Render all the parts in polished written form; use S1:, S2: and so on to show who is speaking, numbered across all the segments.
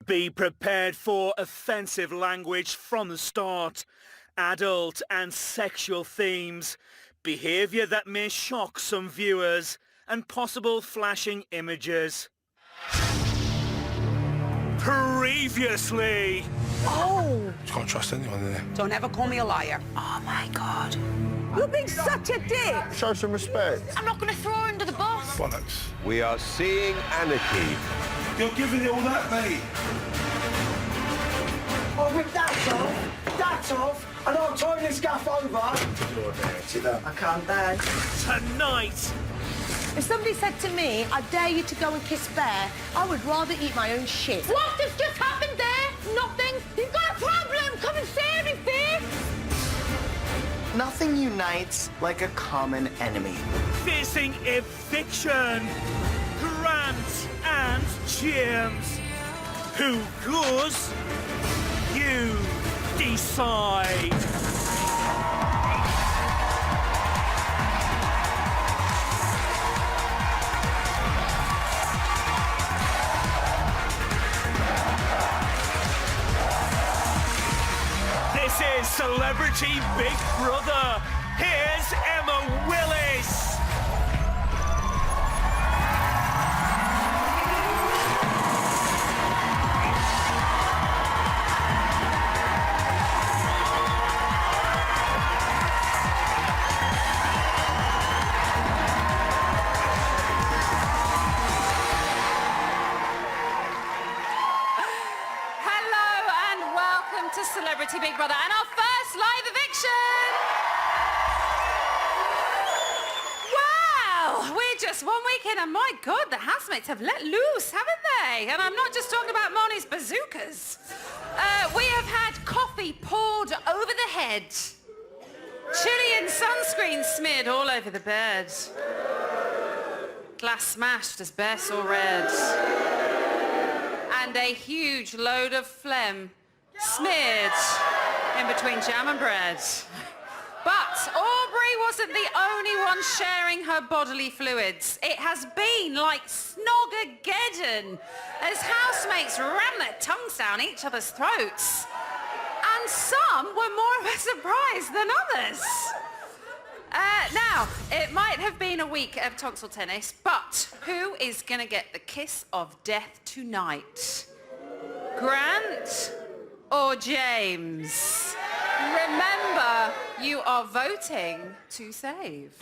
S1: Be prepared for offensive language from the start, adult and sexual themes, behaviour that may shock some viewers, and possible flashing images. Previously.
S2: Oh!
S3: You can't trust anyone in there.
S2: Don't ever call me a liar.
S4: Oh, my God.
S2: You're being such a dick.
S3: Show some respect.
S4: I'm not going to throw her under the bus.
S3: Bollocks.
S5: We are seeing anarchy.
S3: You're giving it all that, mate.
S6: I'll rip that off, and I'll turn this gaff over.
S3: Sit down.
S6: I can't, Dad.
S1: Tonight.
S2: If somebody said to me, I dare you to go and kiss Bear, I would rather eat my own shit.
S4: What has just happened there? Nothing. You've got a problem. Come and say anything.
S6: Nothing unites like a common enemy.
S1: Facing Eviction. Grant and James. Who goes? You decide. This is Celebrity Big Brother. Here's Emma Willis.
S4: To Celebrity Big Brother and our first live eviction! Wow! We're just 1 week in and my God, the housemates have let loose, haven't they? And I'm not just talking about Moni's bazookas. We have had coffee poured over the head. Chili and sunscreen smeared all over the bed. Glass smashed as Bear saw red. And a huge load of phlegm smeared in between jam and bread. But Aubrey wasn't the only one sharing her bodily fluids. It has been like Snoggageddon as housemates ran their tongues down each other's throats. And some were more of a surprise than others. Now, it might have been a week of tonsil tennis, but who is going to get the kiss of death tonight? Grant or James? Remember, you are voting to save.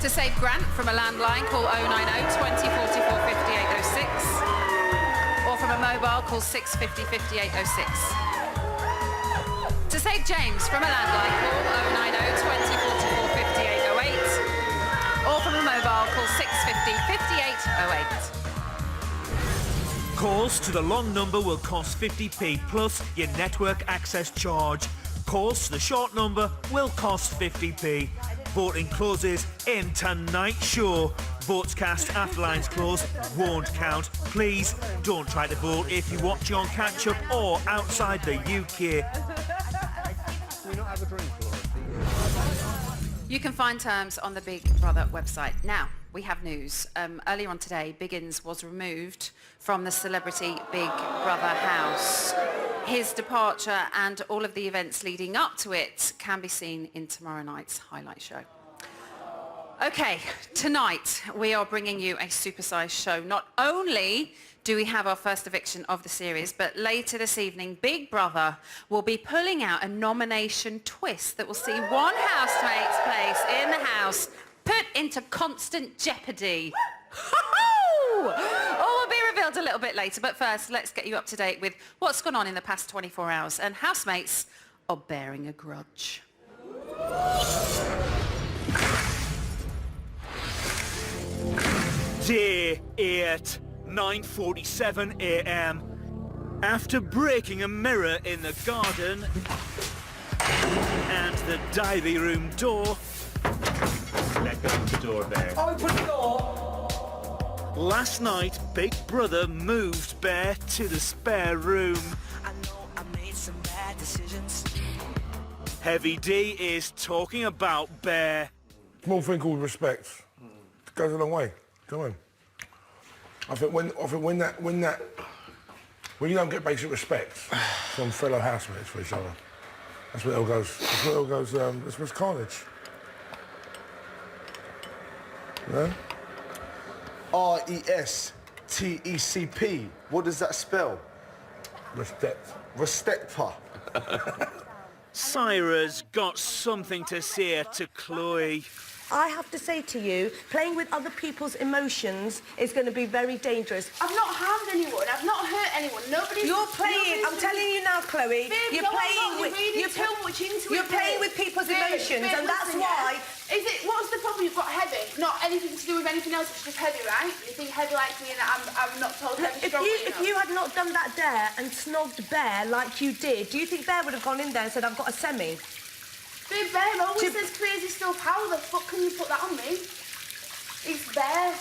S4: To save Grant from a landline, call 090 20 44 5806. Or from a mobile, call 650 5806. To save James from a landline, call 090 20 44 5808. Or from a mobile, call 650 5808.
S1: Calls to the long number will cost 50p plus your network access charge. Calls to the short number will cost 50p. Voting closes in tonight's show. Votes cast after lines close won't count. Please don't try to vote if you watch on catch-up or outside the UK.
S4: You can find terms on the Big Brother website. Now, we have news. Earlier on today, Biggins was removed from the Celebrity Big Brother house. His departure and all of the events leading up to it can be seen in tomorrow night's highlight show. Okay, tonight we are bringing you a supersized show. Not only do we have our first eviction of the series, but later this evening, Big Brother will be pulling out a nomination twist that will see one housemate's place in the house put into constant jeopardy. All will be revealed a little bit later, but first, let's get you up to date with what's gone on in the past 24 hours, and housemates are bearing a grudge.
S1: Day 8, 9:47 a.m. After breaking a mirror in the garden and the diving room door,
S7: let go of the door there.
S6: Open the door.
S1: last night Big Brother moved Bear to the spare room.
S8: I know I made some bad decisions.
S1: Heavy D is talking about Bear.
S3: Small thing called respect. It goes a long way. Come on. I think when you don't get basic respect from fellow housemates for each other, that's when it all goes. That's when it all goes. That's what's carnage. You know?
S6: RESTECP. What does that spell?
S3: Respect.
S6: Respectpa.
S1: Syra's got something to say to Chloe.
S2: I have to say to you, playing with other people's emotions is going to be very dangerous.
S9: I've not harmed anyone. I've not hurt anyone. Nobody's...
S2: You're playing, I'm telling you now, Chloe,
S9: Babe,
S2: you're
S9: no,
S2: playing
S9: I'm not.
S2: with...
S9: You're reading too much into it,
S2: You're playing
S9: babe.
S2: with people's
S9: Babe,
S2: emotions,
S9: babe,
S2: and that's
S9: listen,
S2: why...
S9: Is it... What's the problem? You've got heavy. Not anything to do with anything else. It's just heavy, right? You think heavy like me and I'm not told heavy strong
S2: If you had not done that dare and snogged Bear like you did, do you think Bear would have gone in there and said, I've got a semi?
S9: Babe, Bear always says crazy stuff. How the fuck can you put that on me? It's Bear.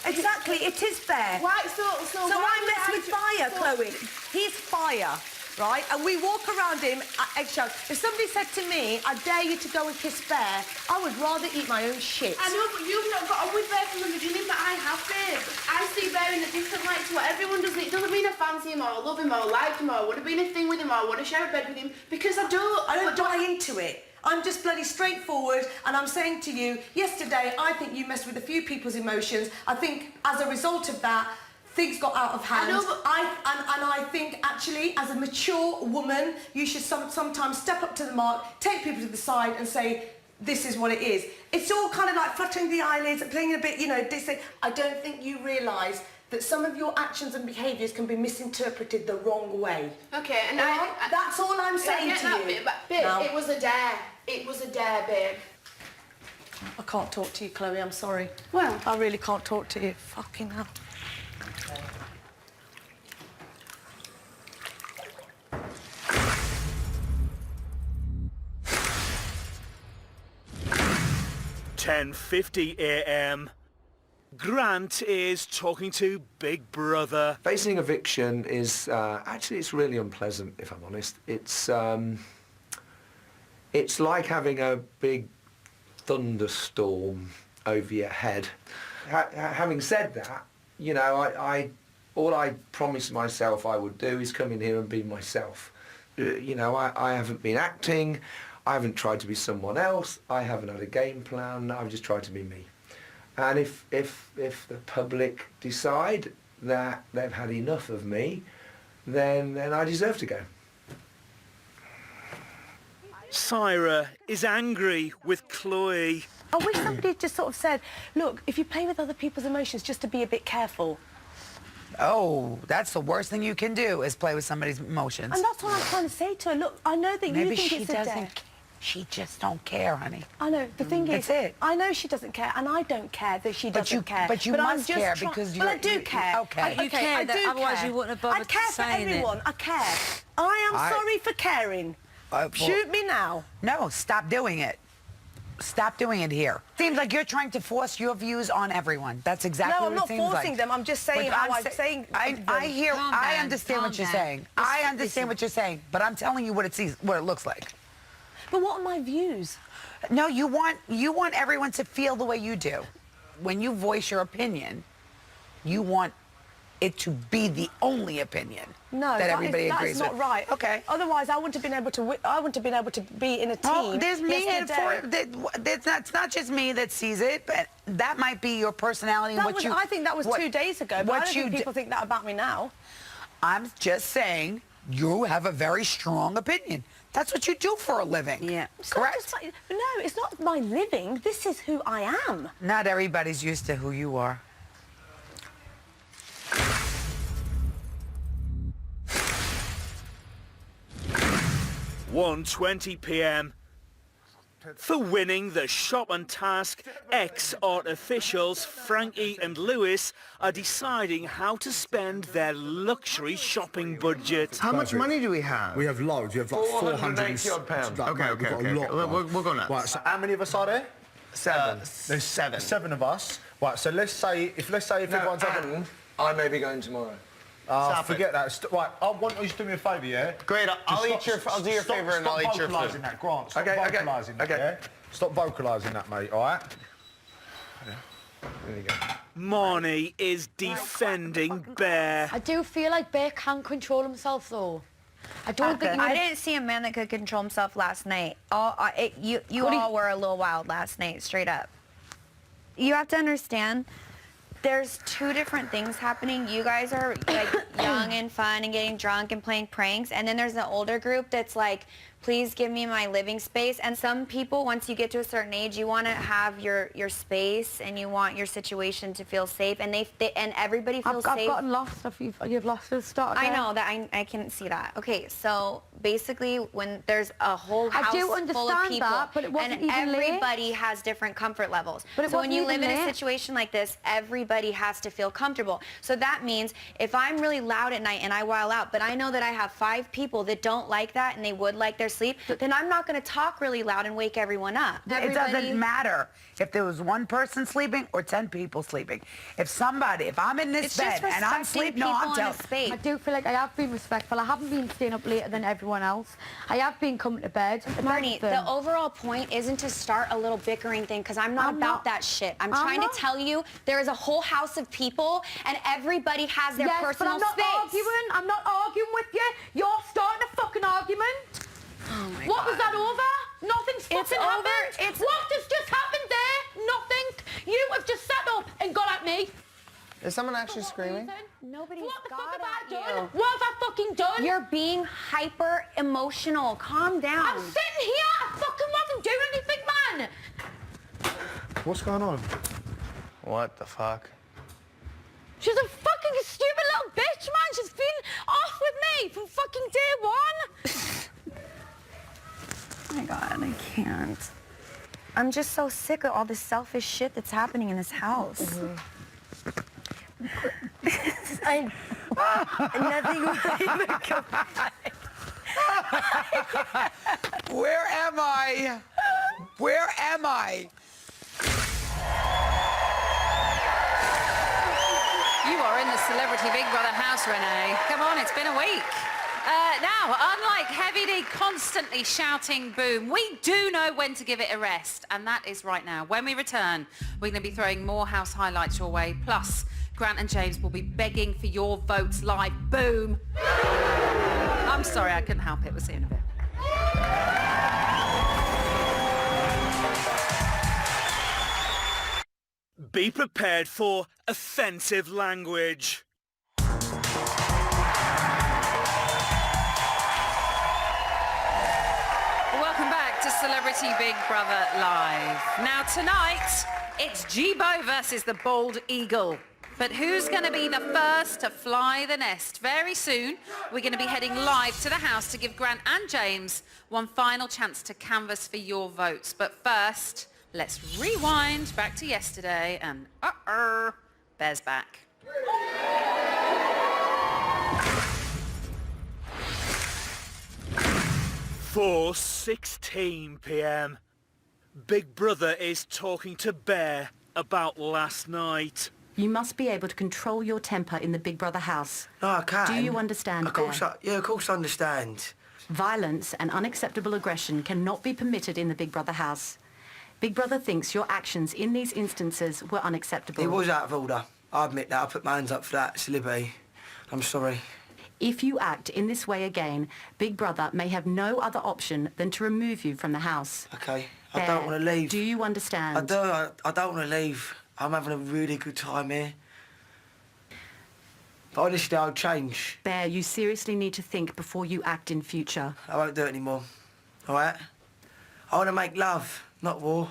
S2: Exactly, it is Bear.
S9: Why? So
S2: I mess with fire, Chloe. He's fire, right? And we walk around him at eggshells. If somebody said to me, I dare you to go and kiss Bear, I would rather eat my own shit.
S9: I know, but you've not got on with Bear from the beginning, but I have, babe. I see Bear in a different light to what everyone does. It doesn't mean I fancy him or love him or like him or want to be in a thing with him or want to share a bed with him, because I don't.
S2: I don't buy into it. I'm just bloody straightforward, and I'm saying to you, yesterday, I think you messed with a few people's emotions. I think as a result of that, things got out of hand.
S9: I know, but...
S2: I think, actually, as a mature woman, you should sometimes step up to the mark, take people to the side and say, this is what it is. It's all kind of like fluttering the eyelids, playing a bit, you know, this thing. I don't think you realise that some of your actions and behaviours can be misinterpreted the wrong way.
S9: Okay, and
S2: that's all I'm saying to you.
S9: Bit, but babe,
S2: no.
S9: It was a dare. It was a dare, babe.
S2: I can't talk to you, Chloe, I'm sorry.
S9: Well,
S2: I really can't talk to you. Fucking hell.
S1: (10:50 a.m). Grant is talking to Big Brother.
S10: Facing eviction is actually it's really unpleasant, if I'm honest. It's like having a big thunderstorm over your head. Having said that, you know, all I promised myself I would do is come in here and be myself. You know, I haven't been acting, I haven't tried to be someone else, I haven't had a game plan, I've just tried to be me. And if the public decide that they've had enough of me, then I deserve to go.
S1: Syra is angry with Chloe.
S2: I wish somebody had just sort of said, look, if you play with other people's emotions, just to be a bit careful.
S11: Oh, that's the worst thing you can do is play with somebody's emotions.
S2: And that's what I'm trying to say to her. Look, I know that
S11: Maybe
S2: you think
S11: she
S2: it's a dare.
S11: doesn't. She just don't care, honey.
S2: I know. The thing is,
S11: That's it.
S2: I know she doesn't care, and I don't care that she doesn't care.
S11: But you
S2: I'm
S11: must
S2: just
S11: care because
S2: Well, I
S11: you're...
S2: do care.
S11: Okay.
S2: You care,
S12: I do otherwise
S2: care.
S12: you wouldn't have bothered
S2: I care for
S12: saying it.
S2: everyone. I care. I am sorry for caring.
S11: Well,
S2: Shoot me now.
S11: No, stop doing it. Stop doing it here. Seems like you're trying to force your views on everyone. That's exactly
S2: No,
S11: what
S2: I'm
S11: it
S2: not
S11: seems
S2: forcing
S11: like.
S2: them. I'm just saying
S11: But
S2: how I'm saying.
S11: I understand what you're saying. I understand what you're saying, but I'm telling you what it looks like.
S2: But what are my views?
S11: No, you want everyone to feel the way you do. When you voice your opinion, you want it to be the only opinion that everybody agrees with.
S2: That's not right.
S11: Okay.
S2: Otherwise, I wouldn't have been able to. I wouldn't have been able to be in a team.
S11: Oh, there's me
S2: yesterday.
S11: it's not just me that sees it, but that might be your personality.
S2: I think that was 2 days ago. But I don't think people think that about me now.
S11: I'm just saying you have a very strong opinion. That's what you do for a living.
S12: Yeah.
S11: Correct?
S2: No, it's not my living. This is who I am.
S11: Not everybody's used to who you are.
S1: (1:20 p.m). For winning the shop and task, ex-art officials Frankie and Lewis are deciding how to spend their luxury shopping budget.
S6: How much money do we have?
S3: We have loads. We have like
S10: 480 odd pounds.
S6: Okay.
S3: We'll
S6: go nuts.
S3: Right, so
S6: how many of us are there?
S10: 7.
S6: There's 7 of us. Right, so let's say if everyone's having...
S10: I may be going tomorrow.
S6: Forget that. Right, I want you to do me a favour, yeah?
S13: Great, I'll do your favour and I'll eat your food.
S6: Stop vocalising that, Grant. Stop
S10: Okay,
S6: vocalising that, yeah? Stop vocalising that, mate, all right?
S3: There you go.
S1: Marnie is defending Bear.
S12: I do feel like Bear can control himself, though. I don't think...
S14: I didn't see a man that could control himself last night. You all were a little wild last night, straight up. You have to understand, there's two different things happening. You guys are like young and fun and getting drunk and playing pranks, and then there's an older group that's like, please give me my living space. And some people, once you get to a certain age, you want to have your space and you want your situation to feel safe, and and everybody feels safe.
S12: I've gotten lost. You've lost the start again.
S14: I know that. I can see that. Okay, so basically, when there's a whole house full of people,
S12: but it wasn't
S14: and
S12: even
S14: everybody
S12: late.
S14: has different comfort levels.
S12: But
S14: so when you live in a
S12: late.
S14: situation like this, everybody has to feel comfortable. So that means if I'm really loud at night and I while out, but I know that I have 5 people that don't like that and they would like their sleep, then I'm not going to talk really loud and wake everyone up.
S11: It doesn't matter if there was 1 person sleeping or 10 people sleeping. If I'm in this bed and I'm sleeping, I'm telling.
S12: I do feel like I have been respectful. I haven't been staying up later than everyone else. I have been coming to bed.
S14: Bernie, the overall point isn't to start a little bickering thing, because I'm not about that shit. I'm trying to tell you there is a whole house of people and everybody has their personal
S12: but I'm not
S14: space.
S12: arguing. I'm not arguing with you. You're starting a fucking argument.
S14: Oh my
S12: what
S14: God.
S12: was that over? Nothing's fucking happened. What has just happened there? Nothing. You have just sat up and got at me.
S13: Is someone actually screaming?
S14: Nobody's
S12: What the fuck
S14: got
S12: have I
S14: at
S12: done?
S14: you.
S12: What have I fucking done?
S14: You're being hyper emotional. Calm down.
S12: I'm sitting here. I fucking wasn't doing anything, man.
S3: What's going on?
S13: What the fuck?
S12: She's a fucking stupid little bitch, man. She's been off with me from fucking day one.
S14: Oh my God, I can't. I'm just so sick of all this selfish shit that's happening in this house.
S12: Nothing will even come back.
S11: Where am I? Where am I?
S4: You are in the Celebrity Big Brother house, Renee. Come on, it's been a week. Now, unlike Heavy D constantly shouting boom, we do know when to give it a rest, and that is right now. When we return, we're going to be throwing more house highlights your way, plus Grant and James will be begging for your votes live. Boom. I'm sorry, I couldn't help it. We'll see you in a bit.
S1: Be prepared for offensive language. Welcome back to Celebrity Big Brother Live. Now tonight, it's G-Bo versus the Bald Eagle. But who's going to be the first to fly the nest? Very soon, we're going to be heading live to the house to give Grant and James one final chance to canvass for your votes. But first, let's rewind back to yesterday and Bear's back. 4:16 p.m. Big Brother is talking to Bear about last night.
S15: You must be able to control your temper in the Big Brother house.
S6: No, I can.
S15: Do you understand,
S6: Of course,
S15: Bear?
S6: of course I understand.
S15: Violence and unacceptable aggression cannot be permitted in the Big Brother house. Big Brother thinks your actions in these instances were unacceptable.
S6: It was out of order. I admit that. I put my hands up for that. It's Libby. I'm sorry.
S15: If you act in this way again, Big Brother may have no other option than to remove you from the house.
S6: Okay. I
S15: Bear,
S6: don't want to leave.
S15: Do you understand?
S6: I do. I don't want to leave. I'm having a really good time here. But honestly, I'll change.
S15: Bear, you seriously need to think before you act in future.
S6: I won't do it anymore. All right? I want to make love, not war.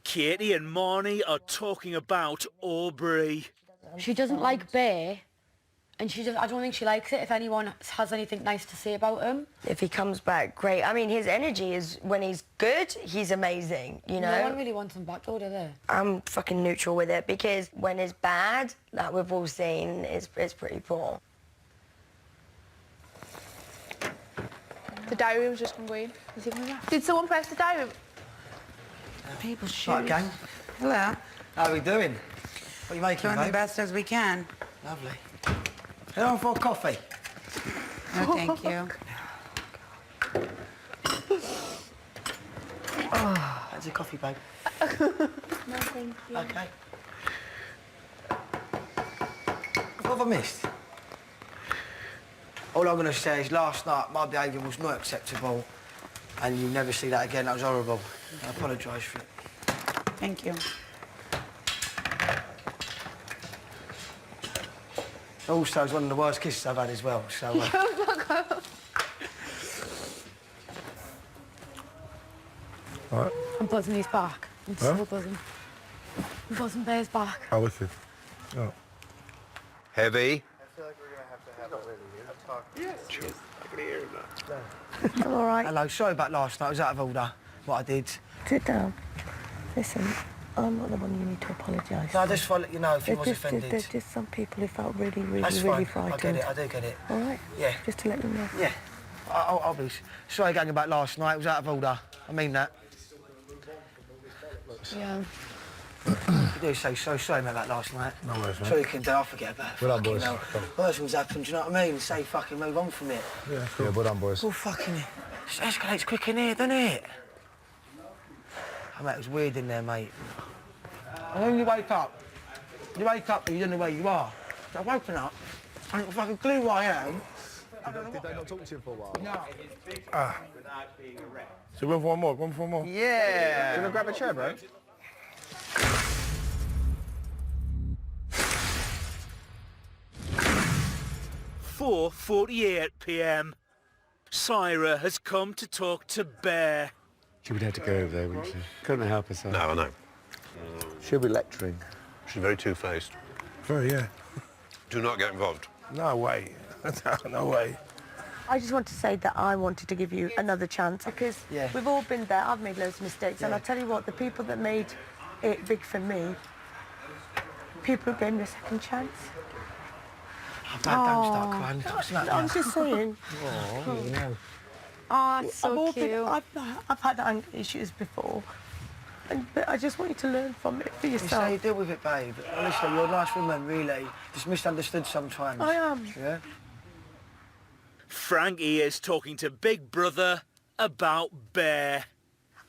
S1: Katie and Marnie are talking about Aubrey.
S12: She doesn't like Bear, and I don't think she likes it if anyone has anything nice to say about him.
S16: If he comes back, great. I mean, his energy is, when he's good, he's amazing, you know?
S12: No one really wants him back, though, do they?
S16: I'm fucking neutral with it, because when it's bad, like we've all seen, it's pretty poor.
S9: The diary room's just gone green. Is he coming back? Did someone press the diary room?
S11: People shoot.
S6: Right, gang.
S11: Hello.
S6: How are we doing? What are you making,
S11: Doing the
S6: babe?
S11: best as we can.
S6: Lovely. Anyone for a coffee?
S11: No, thank you.
S6: How's your coffee, babe?
S12: No, thank you.
S6: Okay. What have I missed? All I'm going to say is last night my behaviour was not acceptable and you never see that again. That was horrible. I apologise for it.
S11: Thank you.
S6: Also, it's one of the worst kisses I've had as well, so...
S3: All right.
S12: I'm buzzing his back. I'm so buzzing. I'm buzzing Bear's back.
S3: Oh, wicked. Oh.
S5: Heavy.
S13: I feel like we're gonna have to have a talk.
S6: Yes.
S13: I can hear him now.
S6: I'm all right. Hello, sorry about last night. It was out of order, what I did.
S17: Sit down. Listen, I'm not the one you need to apologise.
S6: No, I just want to let you know if you was offended.
S17: There's just some people who felt really, really,
S6: That's
S17: really
S6: fine.
S17: frightened.
S6: I do get it.
S17: All right?
S6: Yeah.
S17: Just to let you know.
S6: Yeah. I'll be sorry again about last night. It was out of order. I mean that.
S12: Yeah.
S6: You do say so sorry about that last night.
S3: No worries, mate.
S6: Sorry you can do. I'll forget about it.
S3: Well done, boys.
S6: Worst things happen, do you know what I mean? Say fucking move on from it.
S3: Yeah, cool. Yeah, well done, boys.
S6: Oh, fucking... It escalates quick in here, doesn't it? Oh, mate, it was weird in there, mate. And when you wake up, you don't know where you are. So I've woken up, I haven't got a fucking clue where I am.
S13: Did they not talk to you for a while?
S6: No.
S3: So one for one more?
S13: Yeah. Do you want to grab a chair, bro?
S1: 4:48 p.m. Syra has come to talk to Bear.
S18: She would have to go over there, wouldn't she? Couldn't help herself.
S5: No, I know.
S18: She'll be lecturing.
S5: She's very two-faced.
S3: Very, yeah.
S5: Do not get involved.
S3: No way. No way.
S17: I just want to say that I wanted to give you another chance because we've all been there. I've made loads of mistakes, and I'll tell you what, the people that made it big for me, people gave me a second chance.
S6: Oh, Dad, don't start crying. Don't start
S17: I'm just saying.
S6: You know.
S12: Oh, that's so cute.
S17: I've had anger issues before, but I just want you to learn from it for
S6: You
S17: yourself.
S6: say deal with it, babe. Honestly, you're a nice woman, really. Just misunderstood sometimes.
S17: I am.
S6: Yeah?
S1: Frankie is talking to Big Brother about Bear.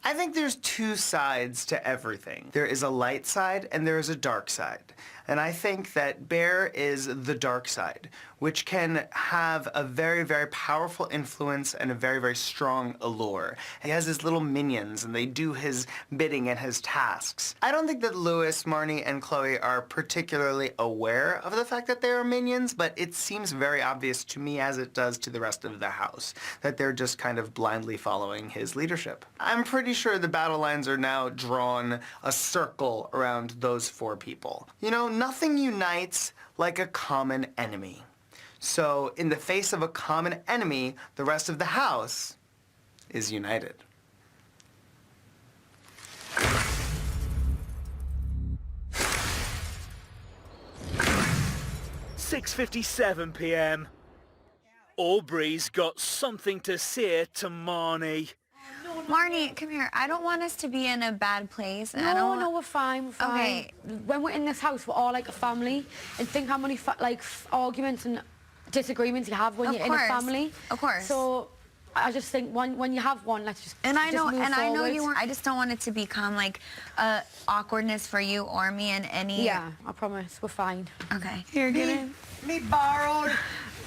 S19: I think there's two sides to everything. There is a light side and there is a dark side. And I think that Bear is the dark side, which can have a very, very powerful influence and a very, very strong allure. He has his little minions and they do his bidding and his tasks. I don't think that Louis, Marnie, and Chloe are particularly aware of the fact that they are minions, but it seems very obvious to me, as it does to the rest of the house, that they're just kind of blindly following his leadership. I'm pretty sure the battle lines are now drawn a circle around those four people. You know, nothing unites like a common enemy. So in the face of a common enemy, the rest of the house is united.
S1: $6:57 p.m. Aubrey's got something to say to Marnie.
S14: Marnie, come here. I don't want us to be in a bad place. And
S12: No, we're fine. We're fine.
S14: Okay.
S12: When we're in this house, we're all like a family. And think how many arguments and disagreements you have when you're in a family.
S14: Of course.
S12: So I just think when you have one, let's just
S14: And I know,
S12: move
S14: I know
S12: forward.
S14: you weren't. I just don't want it to become like awkwardness for you or me in any.
S12: Yeah, I promise. We're fine.
S14: Okay.
S12: Here, get in.
S6: Me borrowed.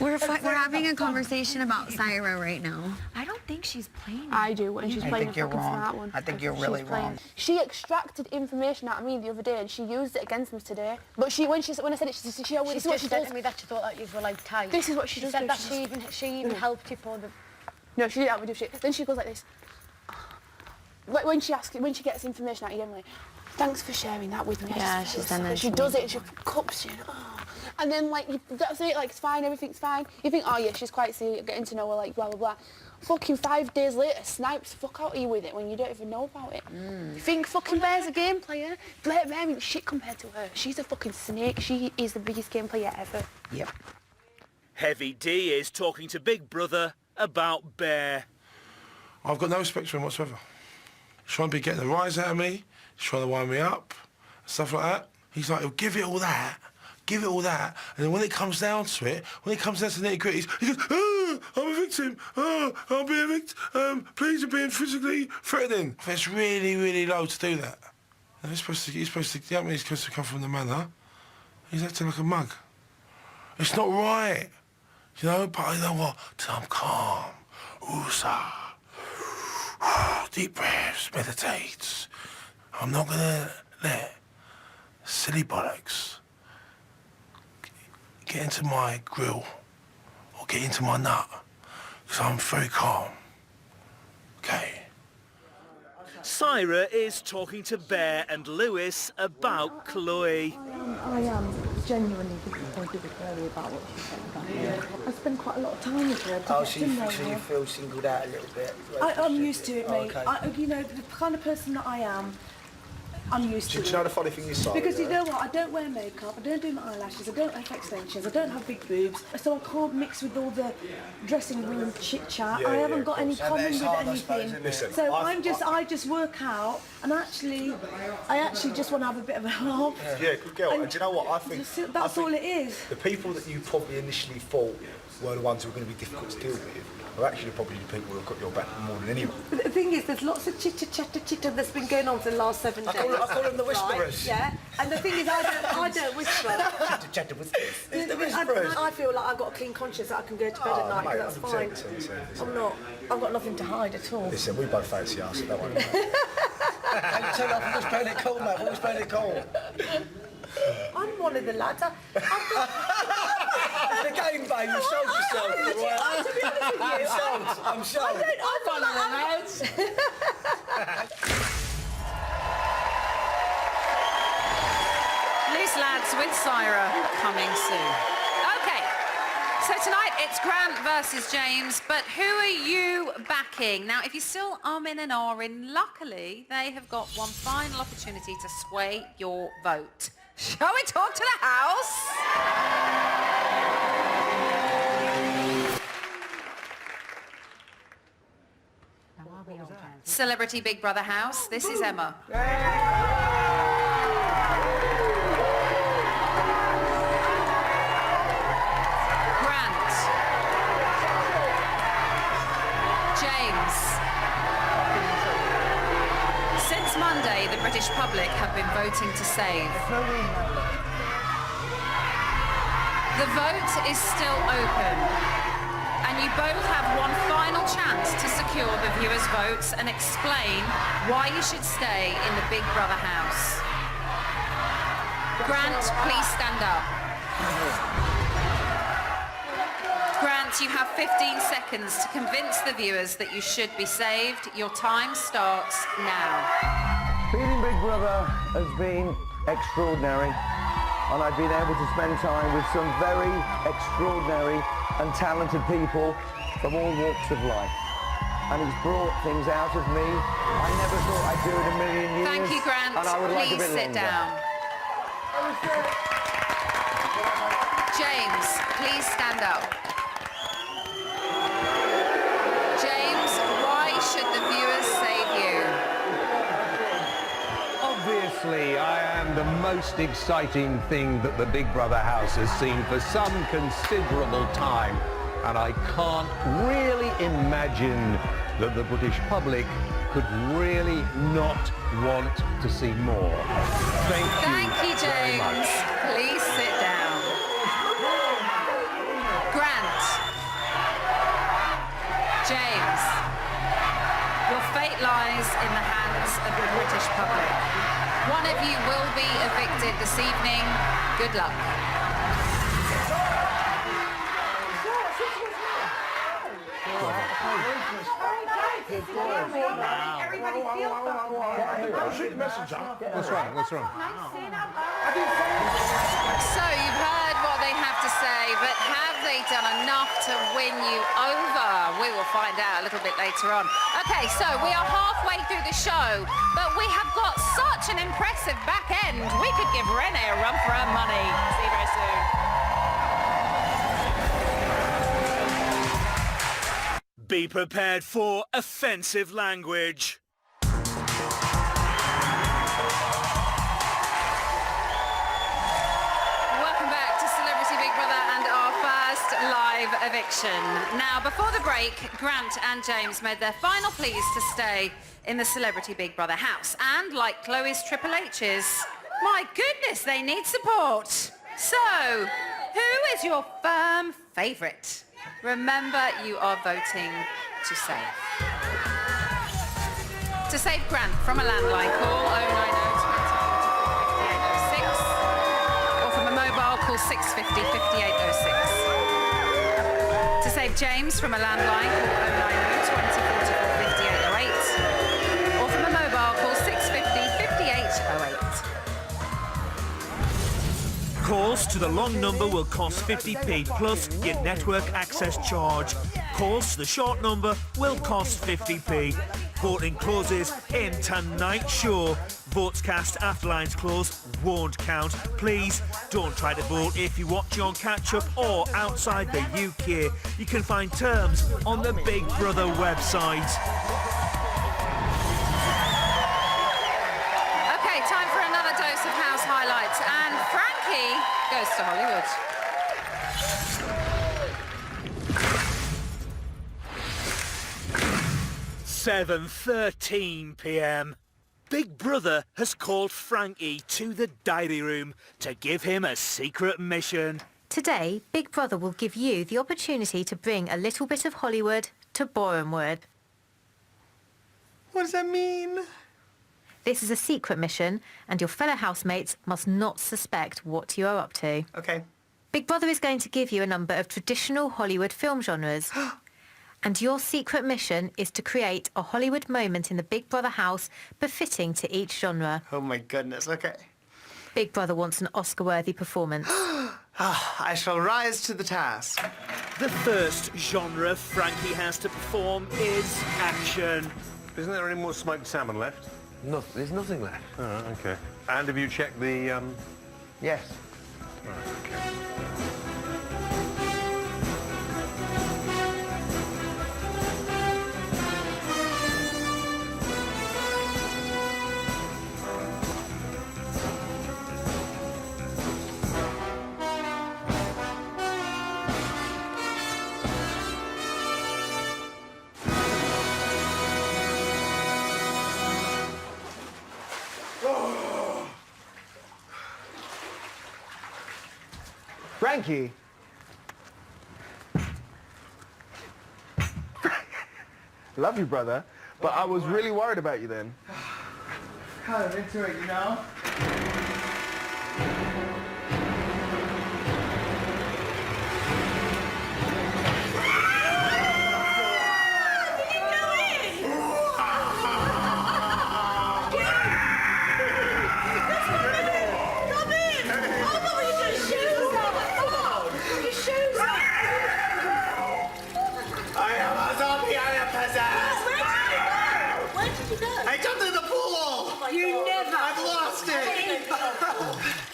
S14: We're having a conversation about Syra right now.
S9: I don't think she's playing.
S12: I do when she's
S6: I
S12: playing
S6: think
S12: a
S6: you're
S12: fucking
S6: wrong.
S12: smart one.
S6: I think you're really wrong.
S9: She extracted information out of me the other day and she used it against me today. But when I said it, she always
S12: She just said to me that she thought that you were like tight.
S9: This is what she does.
S12: said that she even helped you for the.
S9: No, she didn't help me do shit. Then she goes like this. When she gets information out of you, I'm like, thanks for sharing that with me.
S14: Yeah, she's done that.
S9: She does it and she cups you. And then like that's it, like it's fine, everything's fine. You think, oh yeah, she's quite silly, getting to know her, like blah blah blah. Fucking 5 days later, snipes the fuck out of you with it when you don't even know about it. You think fucking Bear's a game player? Bear ain't shit compared to her. She's a fucking snake. She is the biggest game player ever.
S6: Yep.
S1: Heavy D is talking to Big Brother about Bear.
S3: I've got no respect for him whatsoever. He's trying to be getting a rise out of me. He's trying to wind me up, stuff like that. He's like, he'll give it all that, and then when it comes down to it, when it comes down to the nitty-gritties, he goes, oh, I'm a victim, oh, I'm being a victim, please, you're being physically threatening. It's really, really low to do that. And he's supposed to, you know what I mean? He's supposed to come from the manor. He's acting like a mug. It's not right, you know, but you know what? I'm calm. Woosah. Deep breaths, meditate. I'm not gonna let silly bollocks get into my grill or get into my nut, because I'm very calm. Okay.
S1: Syra is talking to Bear and Lewis about Chloe.
S17: I am genuinely disappointed with Chloe about what she said about me. I spend quite a lot of time with her to get to know
S6: So you
S17: her.
S6: feel singled out a little bit?
S17: I'm used to it, mate.
S6: Okay.
S17: You know, the kind of person that I am, I'm used to it.
S13: Do you know the funny thing is, Sarah?
S17: Because you know what, I don't wear makeup, I don't do my eyelashes, I don't have extensions, I don't have big boobs, so I can't mix with all the dressing room chit chat. I haven't got any common with anything.
S13: Listen,
S17: So I just work out, and I actually just want to have a bit of a laugh.
S13: Yeah, good girl. And do you know what? I think
S17: That's all it is.
S13: the people that you probably initially thought were the ones who were going to be difficult to deal with are actually probably the people who have got your back more than anyone.
S2: But the thing is, there's lots of chitter that's been going on for the last 7 days.
S6: I call them the whisperers.
S2: Right, yeah, and the thing is, I don't whisper.
S6: Chatter whispers. It's the
S2: I,
S6: whisperers.
S2: I feel like I've got a clean conscience that I can go to bed at night,
S13: mate,
S2: that's fine.
S13: 100%.
S2: I'm not. I've got nothing to hide at all.
S13: Listen, we both fancy us, so don't worry.
S6: Don't tell off, always playing it cool, mate. Always playing it cool.
S2: I'm one of the lads. I've got...
S6: The game, babe. You've sold yourself.
S2: To be honest with you,
S6: I'm sold.
S2: I'm one of the lads.
S4: Loose Lads with Syra coming soon. Okay, so tonight it's Grant versus James, but who are you backing? Now, if you still in and ahhing, luckily they have got one final opportunity to sway your vote. Shall we talk to the house? Celebrity Big Brother house, this is Emma. Grant. James. Since Monday, the British public have been voting to save. The vote is still open. And you both have one final chance to secure the viewers' votes and explain why you should stay in the Big Brother house. Grant, please stand up. Grant, you have 15 seconds to convince the viewers that you should be saved. Your time starts now.
S20: Being Big Brother has been extraordinary, and I've been able to spend time with some very extraordinary and talented people from all walks of life. And he's brought things out of me I never thought I'd do in a million years.
S4: Thank you, Grant.
S20: And I would like a
S4: Please
S20: bit
S4: sit
S20: longer.
S4: down. James, please stand up. James, why should the viewers save you?
S21: Obviously, I am the most exciting thing that the Big Brother house has seen for some considerable time, and I can't really imagine that the British public could really not want to see more. Thank you very
S4: James.
S21: much.
S4: Please sit down. Grant. James. Your fate lies in the hands of the British public. One of you will be evicted this evening. Good luck.
S21: What's wrong? What's wrong?
S4: So you've heard what they have to say, but have they done enough to win you over? We will find out a little bit later on. Okay, so we are halfway through the show, but we have got such an impressive back end. We could give Renee a run for her money. See you very soon.
S1: Be prepared for offensive language. Welcome
S4: back to Celebrity Big Brother and our first live Eviction. Now, before the break, Grant and James made their final pleas to stay in the Celebrity Big Brother house. And like Chloe's Triple H's, my goodness, they need support. So, who is your firm favourite? Remember, you are voting to save. To save Grant from a landline, call 090 20 5806, or from a mobile, call 650 5806. To save James from a landline, call 090 20 44 5808, or from a mobile, call 650 5808.
S1: Calls to the long number will cost 50p plus your network access charge. Calls to the short number will cost 50p. Voting closes in tonight's show. Votes cast after lines close won't count. Please don't try to vote if you're watching on catch-up or outside the UK. You can find terms on the Big Brother website.
S4: Okay, time for another dose of house highlights. And Frankie goes to Hollywood.
S1: 7:13 p.m. Big Brother has called Frankie to the diary room to give him a secret mission.
S7: Today, Big Brother will give you the opportunity to bring a little bit of Hollywood to Borehamwood.
S19: What does that mean?
S7: This is a secret mission, and your fellow housemates must not suspect what you are up to.
S19: Okay.
S7: Big Brother is going to give you a number of traditional Hollywood film genres. And your secret mission is to create a Hollywood moment in the Big Brother house befitting to each genre.
S19: Oh my goodness, okay.
S7: Big Brother wants an Oscar-worthy performance.
S19: I shall rise to the task.
S1: The first genre Frankie has to perform is action.
S5: Isn't there any more smoked salmon left?
S18: No, there's nothing left.
S5: Oh, okay. And have you checked the,
S18: Yes.
S5: Right, okay.
S13: Frankie. Love you, brother. But I was really worried about you then.
S19: Kind of into it, you know? I jumped in the pool!
S12: You never!
S19: I've lost it!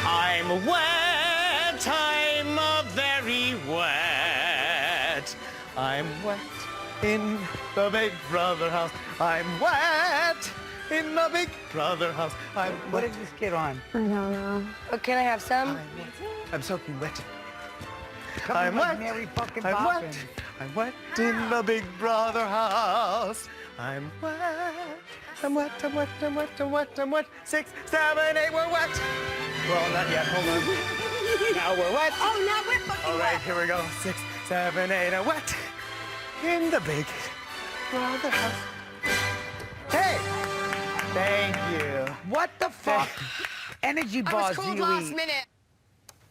S1: I'm wet, I'm very wet.
S19: I'm wet in the Big Brother house. I'm wet in the Big Brother house. I'm
S11: What
S19: wet.
S11: is this kid on?
S16: I don't know. Oh, can I have some?
S19: I'm soaking wet.
S11: Come
S19: I'm
S11: on,
S19: wet.
S11: Mary fucking
S19: I'm
S11: Poppins.
S19: wet. I'm wet in the Big Brother house. I'm wet. I'm wet, I'm wet, I'm wet, I'm wet, I'm wet. 6, 7, 8, we're wet. Well, not yet, hold on. Now we're wet.
S12: Oh, now we're fucking
S19: All right,
S12: wet.
S19: here we go. 6, 7, 8, I'm wet in the Big Brother house. Hey! Thank you.
S11: What the fuck? Energy bars do you eat?
S12: minute.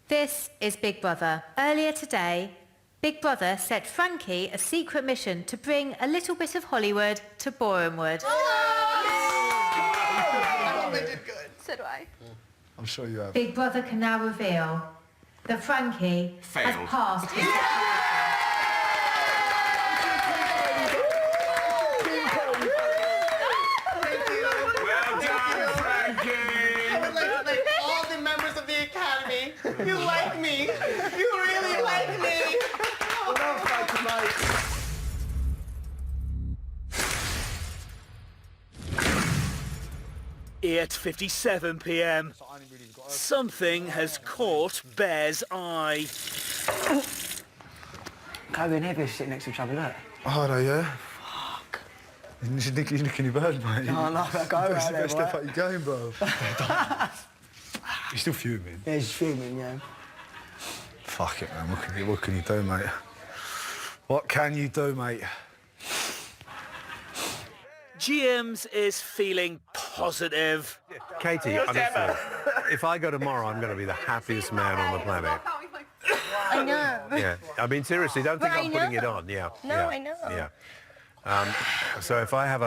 S7: This is Big Brother. Earlier today, Big Brother set Frankie a secret mission to bring a little bit of Hollywood to Borehamwood.
S19: I did good.
S12: So do I.
S13: I'm sure you have.
S7: Big Brother can now reveal that Frankie has passed his...
S19: Well done, Frankie! I would like to thank all the members of the Academy. You like me. You really like me.
S13: What else like tonight?
S1: 8:57 p.m. Something has caught Bear's eye.
S6: Chloe and Evie are sitting next to each other, look.
S13: Oh, no, yeah? Fuck. You're nicking your bird, mate.
S6: No, no, go right there,
S13: Best step out your game, bro. You're still fuming?
S6: Yeah, he's fuming, yeah.
S13: Fuck it, man. What can you do, mate? What can you do, mate?
S1: James is feeling positive.
S5: Katie, honestly, if I go tomorrow, I'm going to be the happiest man on the planet.
S17: I know.
S5: Yeah, I mean, seriously, don't think
S17: But
S5: I'm
S17: I
S5: putting it
S17: know.
S5: on. Yeah.
S17: No,
S5: yeah,
S17: I know.
S5: Yeah. So if I have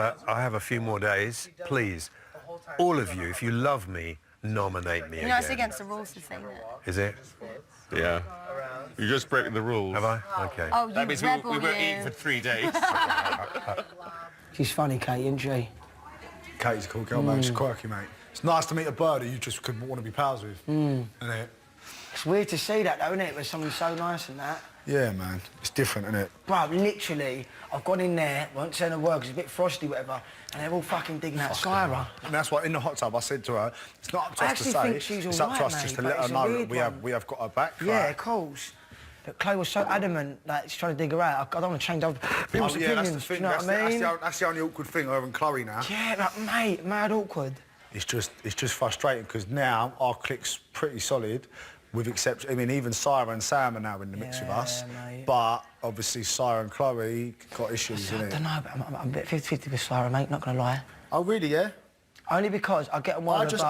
S5: a few more days, please, all of you, if you love me, nominate me
S17: You know, it's
S5: again.
S17: against the rules to say that.
S5: Is it?
S8: Yeah. You're just breaking the rules.
S5: Have I? Okay.
S17: Oh, you
S8: That means
S17: rebel,
S8: we won't
S17: you.
S8: eat for 3 days.
S6: She's funny, Kate, isn't she?
S13: Katie's a cool girl, mate. She's quirky, mate. It's nice to meet a bird who you just could want to be pals with. Isn't it?
S6: It's weird to see that, though, isn't it? When someone's so nice and that.
S13: Yeah, man. It's different, isn't it?
S6: Bro, literally, I've gone in there, won't say a word 'cause it's a bit frosty, whatever, and they're all fucking digging out Skyra.
S13: And that's why in the hot tub I said to her, it's not up to
S6: I
S13: us to
S6: actually
S13: say,
S6: think she's
S13: it's
S6: all
S13: up to
S6: right,
S13: us just
S6: mate,
S13: to
S6: but
S13: let her
S6: it's a
S13: know
S6: weird
S13: that we have got her back.
S6: Yeah, of course. But Chloe was so adamant, like, she's trying to dig her out. I don't want to change other people's opinions,
S13: that's the thing.
S6: do you know what I mean?
S13: That's the only awkward thing, her and Chloe now.
S6: Yeah, like, mate, mad awkward.
S13: It's just frustrating because now our clique's pretty solid, with exception. I mean, even Sarah and Sam are now in the mix with us.
S6: Mate.
S13: But obviously, Sarah and Chloe got issues,
S6: I
S13: innit?
S6: don't know, but I'm a bit 50-50 with Sarah, mate, not gonna lie.
S13: Oh, really? Yeah.
S6: Only because I get on one
S13: I
S6: of
S13: just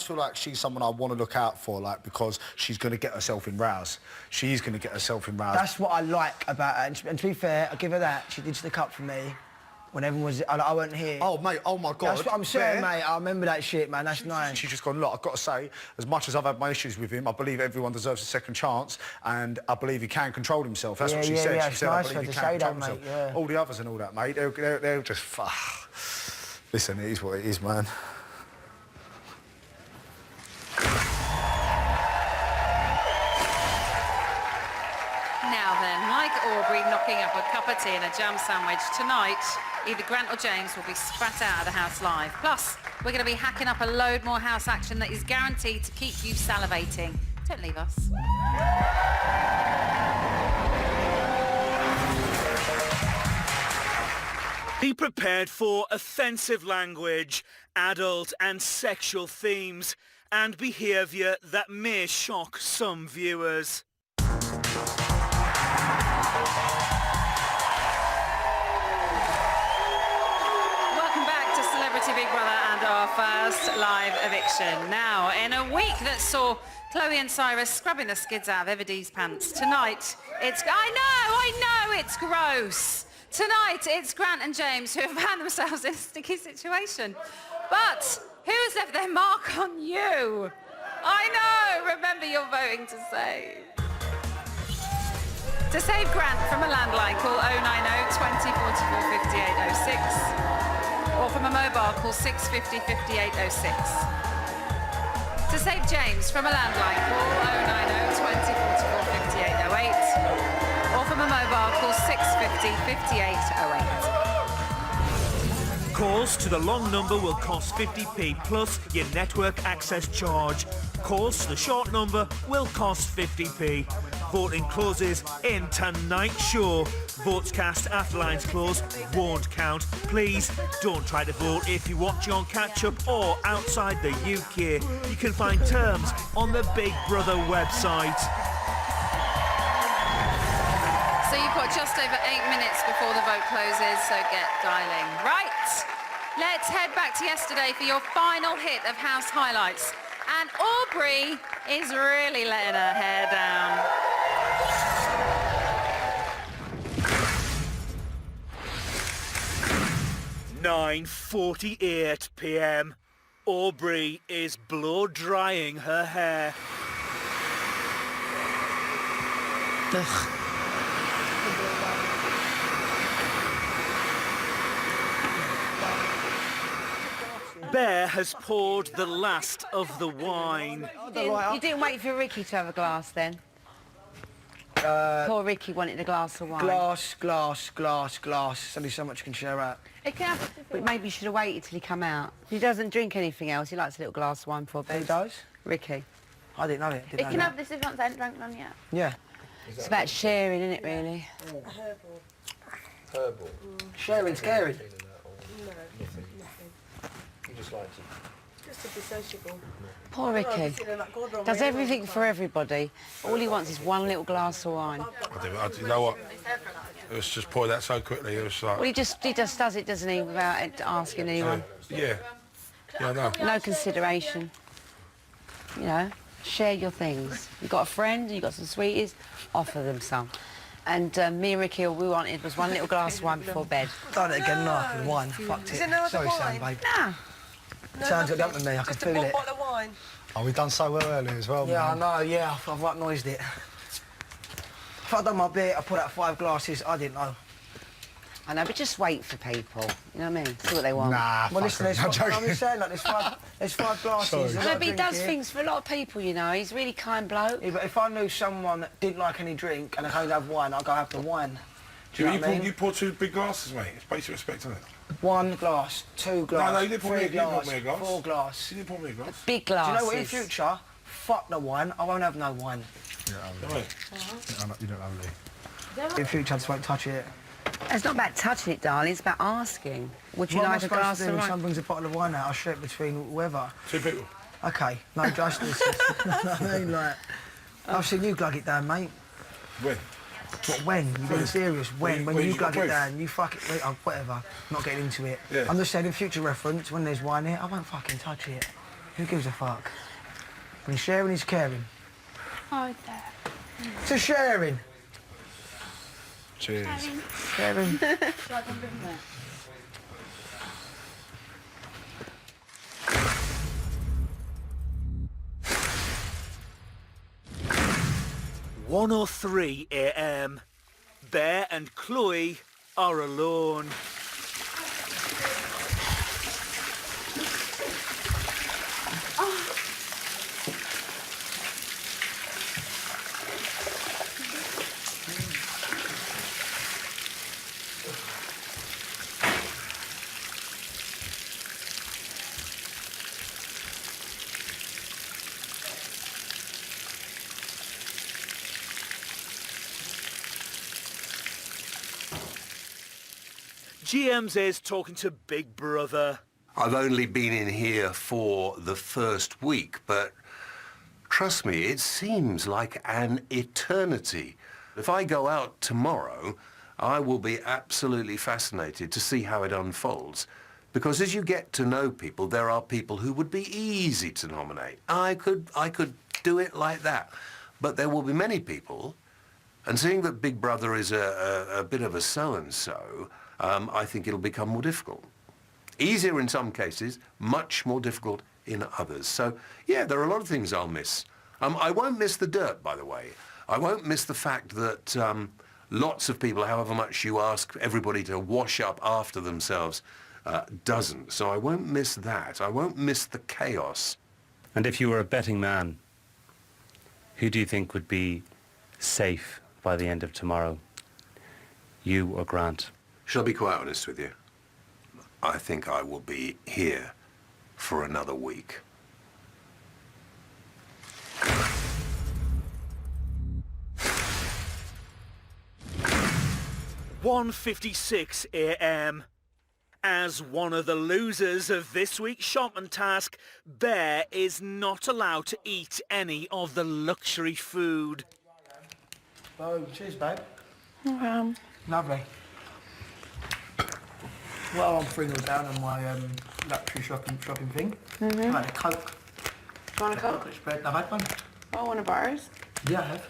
S13: feel like she's someone I want to look out for, like, because she's going to get herself in rows. She's going to get herself in rows.
S6: That's what I like about her. And to be fair, I give her that. She did stick up for me when everyone was... I wasn't here.
S13: Oh, mate, oh, my God.
S6: That's what I'm saying, mate. I remember that shit, man. That's nice.
S13: She's just gone, look, I've got to say, as much as I've had my issues with him, I believe everyone deserves a second chance, and I believe he can control himself. That's what she said. She
S6: it's
S13: said,
S6: nice
S13: I
S6: for
S13: believe
S6: her
S13: he
S6: to
S13: can
S6: say
S13: control
S6: that,
S13: himself.
S6: mate, yeah.
S13: All the others and all that, mate, they're just... Listen, it is what it is, man.
S4: Now then, like Aubrey knocking up a cup of tea and a jam sandwich, tonight either Grant or James will be spat out of the house live. Plus, we're going to be hacking up a load more house action that is guaranteed to keep you salivating. Don't leave us.
S1: Be prepared for offensive language, adult and sexual themes, and behaviour that may shock some viewers.
S4: Welcome back to Celebrity Big Brother and our first live eviction. Now, in a week that saw Chloe and Cyrus scrubbing the skids out of Everdeen's pants, tonight it's... I know, it's gross. Tonight it's Grant and James who have found themselves in a sticky situation. But who has left their mark on you? I know, remember your voting to save. To save Grant from a landline, call 090 20 44 58 06 or from a mobile, call 650 58 06. To save James from a landline, call 090 20 44 58 08 or from a mobile, call 650 58 08.
S1: Calls to the long number will cost 50p plus your network access charge. Calls to the short number will cost 50p. Voting closes in tonight's show. Votes cast after lines close won't count. Please don't try to vote if you're watching on catch-up or outside the UK. You can find terms on the Big Brother website.
S4: So you've got just over 8 minutes before the vote closes, so get dialing. Right, let's head back to yesterday for your final hit of House Highlights. And Aubrey is really letting her hair down.
S1: (9:48 p.m. Aubrey is blow drying her hair. Bear has poured the last of the wine.
S12: You didn't wait for Ricky to have a glass then?
S11: Poor Ricky wanted a glass of wine.
S6: Glass. There's only so much you can share out.
S11: He can have, but maybe you should have waited till he come out. He doesn't drink anything else. He likes a little glass of wine before bed.
S6: Who does?
S11: Ricky.
S6: I didn't know it.
S12: He can have this if you want drunk none yet.
S6: Yeah.
S11: It's about sharing, isn't it, really?
S18: Herbal.
S6: Sharing's caring.
S18: No, nothing. You just like it.
S17: Just to be sociable.
S11: Poor Ricky. Does everything for everybody. All he wants is one little glass of wine.
S3: You know what? It was just poured out so quickly. It was like.
S11: Well, he just does it, doesn't he, without asking anyone.
S3: Yeah, I know.
S11: No consideration. You know, share your things. You've got a friend, you've got some sweeties, offer them some. And me and Ricky, all we wanted was one little glass of wine before bed.
S6: Done it again, no, wine. Fucked it.
S2: Is there no other
S6: Sorry,
S2: wine?
S6: Sam, babe.
S11: Nah.
S6: Sounds like that with me, I can
S2: Just a
S6: feel it.
S2: bottle of wine.
S13: Oh, we done so well earlier as well,
S6: Yeah,
S13: man.
S6: I know, yeah, I've right noised it. If I'd done my bit, I put out 5 glasses, I didn't know.
S11: I know, but just wait for people. You know what I mean? See what they want.
S13: Nah,
S6: Well, listen,
S13: fuck 'em. I'm
S6: I'm just saying, like, there's five glasses.
S13: Sorry.
S6: they're
S11: No,
S6: not
S11: but he does
S6: drinking.
S11: things for a lot of people, you know. He's a really kind bloke.
S6: Yeah, but if I knew someone that didn't like any drink and they could only have wine, I'd go have the wine. Do you know what I mean?
S3: You pour 2 big glasses, mate. It's basic respect, isn't it?
S6: 1 glass, 2 glass,
S3: No, you didn't pour me
S6: 3
S3: you didn't pour
S6: glass,
S3: me a glass.
S6: 4 glass.
S3: You didn't pour me a glass.
S11: Big
S6: Do you
S11: glasses.
S6: know what, in future, fuck the wine, I won't have no wine.
S3: Right.
S13: You don't know me.
S6: In future, I just won't touch it.
S11: It's not about touching it, darling. It's about asking. Would you
S6: What am I
S11: like a
S6: supposed
S11: glass
S6: to do
S11: of
S6: when
S11: wine?
S6: someone brings a bottle of wine out? I'll share it between whoever.
S3: 2 people.
S6: Okay, no justice. You know what I mean? Like, I've seen you glug it down, mate.
S3: When?
S6: What, when? You're being serious. When
S3: When
S6: you
S3: you got
S6: glug it
S3: proof?
S6: down, you fuck it, whatever. Not getting into it.
S3: Yeah.
S6: I'm just saying, in future reference, when there's wine here, I won't fucking touch it. Who gives a fuck? When sharing is caring.
S12: Oh, there.
S6: It's a sharing.
S3: Cheers.
S6: Sharing.
S1: (1:03 a.m. Bear and Chloe are alone. GM's is talking to Big Brother.
S5: I've only been in here for the first week, but trust me, it seems like an eternity. If I go out tomorrow, I will be absolutely fascinated to see how it unfolds. Because as you get to know people, there are people who would be easy to nominate. I could do it like that. But there will be many people, and seeing that Big Brother is a bit of a so-and-so, I think it'll become more difficult. Easier in some cases, much more difficult in others. So, yeah, there are a lot of things I'll miss. I won't miss the dirt, by the way. I won't miss the fact that lots of people, however much you ask everybody to wash up after themselves, doesn't. So I won't miss that. I won't miss the chaos.
S10: And if you were a betting man, who do you think would be safe by the end of tomorrow? You or Grant?
S5: Shall I be quite honest with you? I think I will be here for another week.
S1: (1:56 a.m. As one of the losers of this week's Shopman Task, Bear is not allowed to eat any of the luxury food.
S6: Oh, cheers, babe.
S12: Okay.
S6: Lovely. Well, I'm 3 0 down on my luxury shopping thing.
S12: Mhm.
S6: I had a Coke.
S12: Do you want a Coke?
S6: Chocolate spread. I've had one.
S12: Oh, one of ours?
S6: Yeah, I have.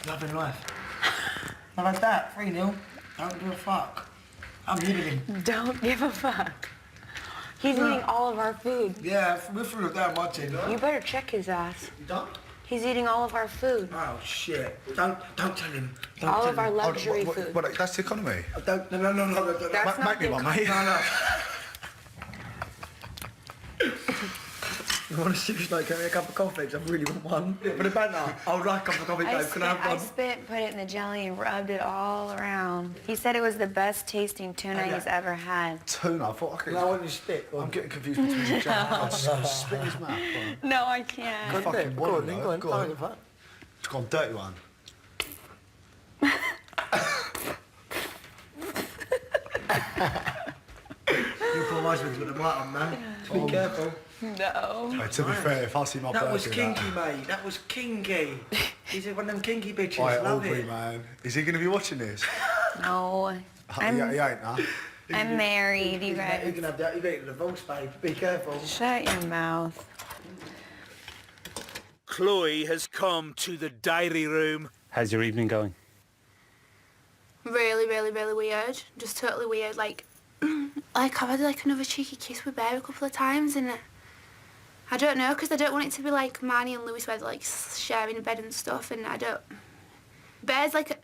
S6: Loving life. I've had that. 3 0. Don't give a fuck. I'm living him.
S12: Don't give a fuck. He's eating all of our food.
S6: Yeah, we're 3 0 down my team.
S12: You better check his ass.
S6: You don't?
S12: He's eating all of our food.
S6: Oh, shit. Don't tell him. Don't
S12: All
S6: tell
S12: of our
S6: him.
S12: luxury food.
S13: What, that's the economy?
S6: Don't, no.
S12: That's not
S13: Make me
S12: the
S13: one, mate.
S6: No.
S15: You want a sushi like, get me a cup of coffee? 'Cause I really want one. But a banana. I would like a cup of coffee, babe. Can I have
S14: I
S15: one?
S14: spit, put it in the jelly, and rubbed it all around. He said it was the best tasting tuna he's ever had.
S13: Tuna? I thought I could...
S15: No, I want you to spit.
S13: I'm getting confused between the jam. I'll just spit in his mouth.
S14: No, I can't.
S15: Go on,
S13: Go on,
S15: then, go on.
S13: It's gone dirty one.
S15: You poor husband's got a bite on, man. Be careful.
S14: No.
S13: Hey, to be fair, if I see my
S15: That
S13: bird
S15: was
S13: do
S15: kinky, mate. That was kinky. He's one of them kinky bitches.
S13: Oi,
S15: Love
S13: Aubrey,
S15: it.
S13: man. Is he going to be watching this?
S14: No.
S13: He ain't, nah.
S14: I'm married, you
S15: You
S14: guys.
S15: can have that. You get a divorce, babe. Be careful.
S14: Shut your mouth.
S1: Chloe has come to the diary room.
S10: How's your evening going?
S9: Really, really, really weird. Just totally weird. Like I've had like another cheeky kiss with Bear a couple of times, and I don't know, because I don't want it to be like Marnie and Lewis where they're like sharing a bed and stuff, and I don't... Bear's like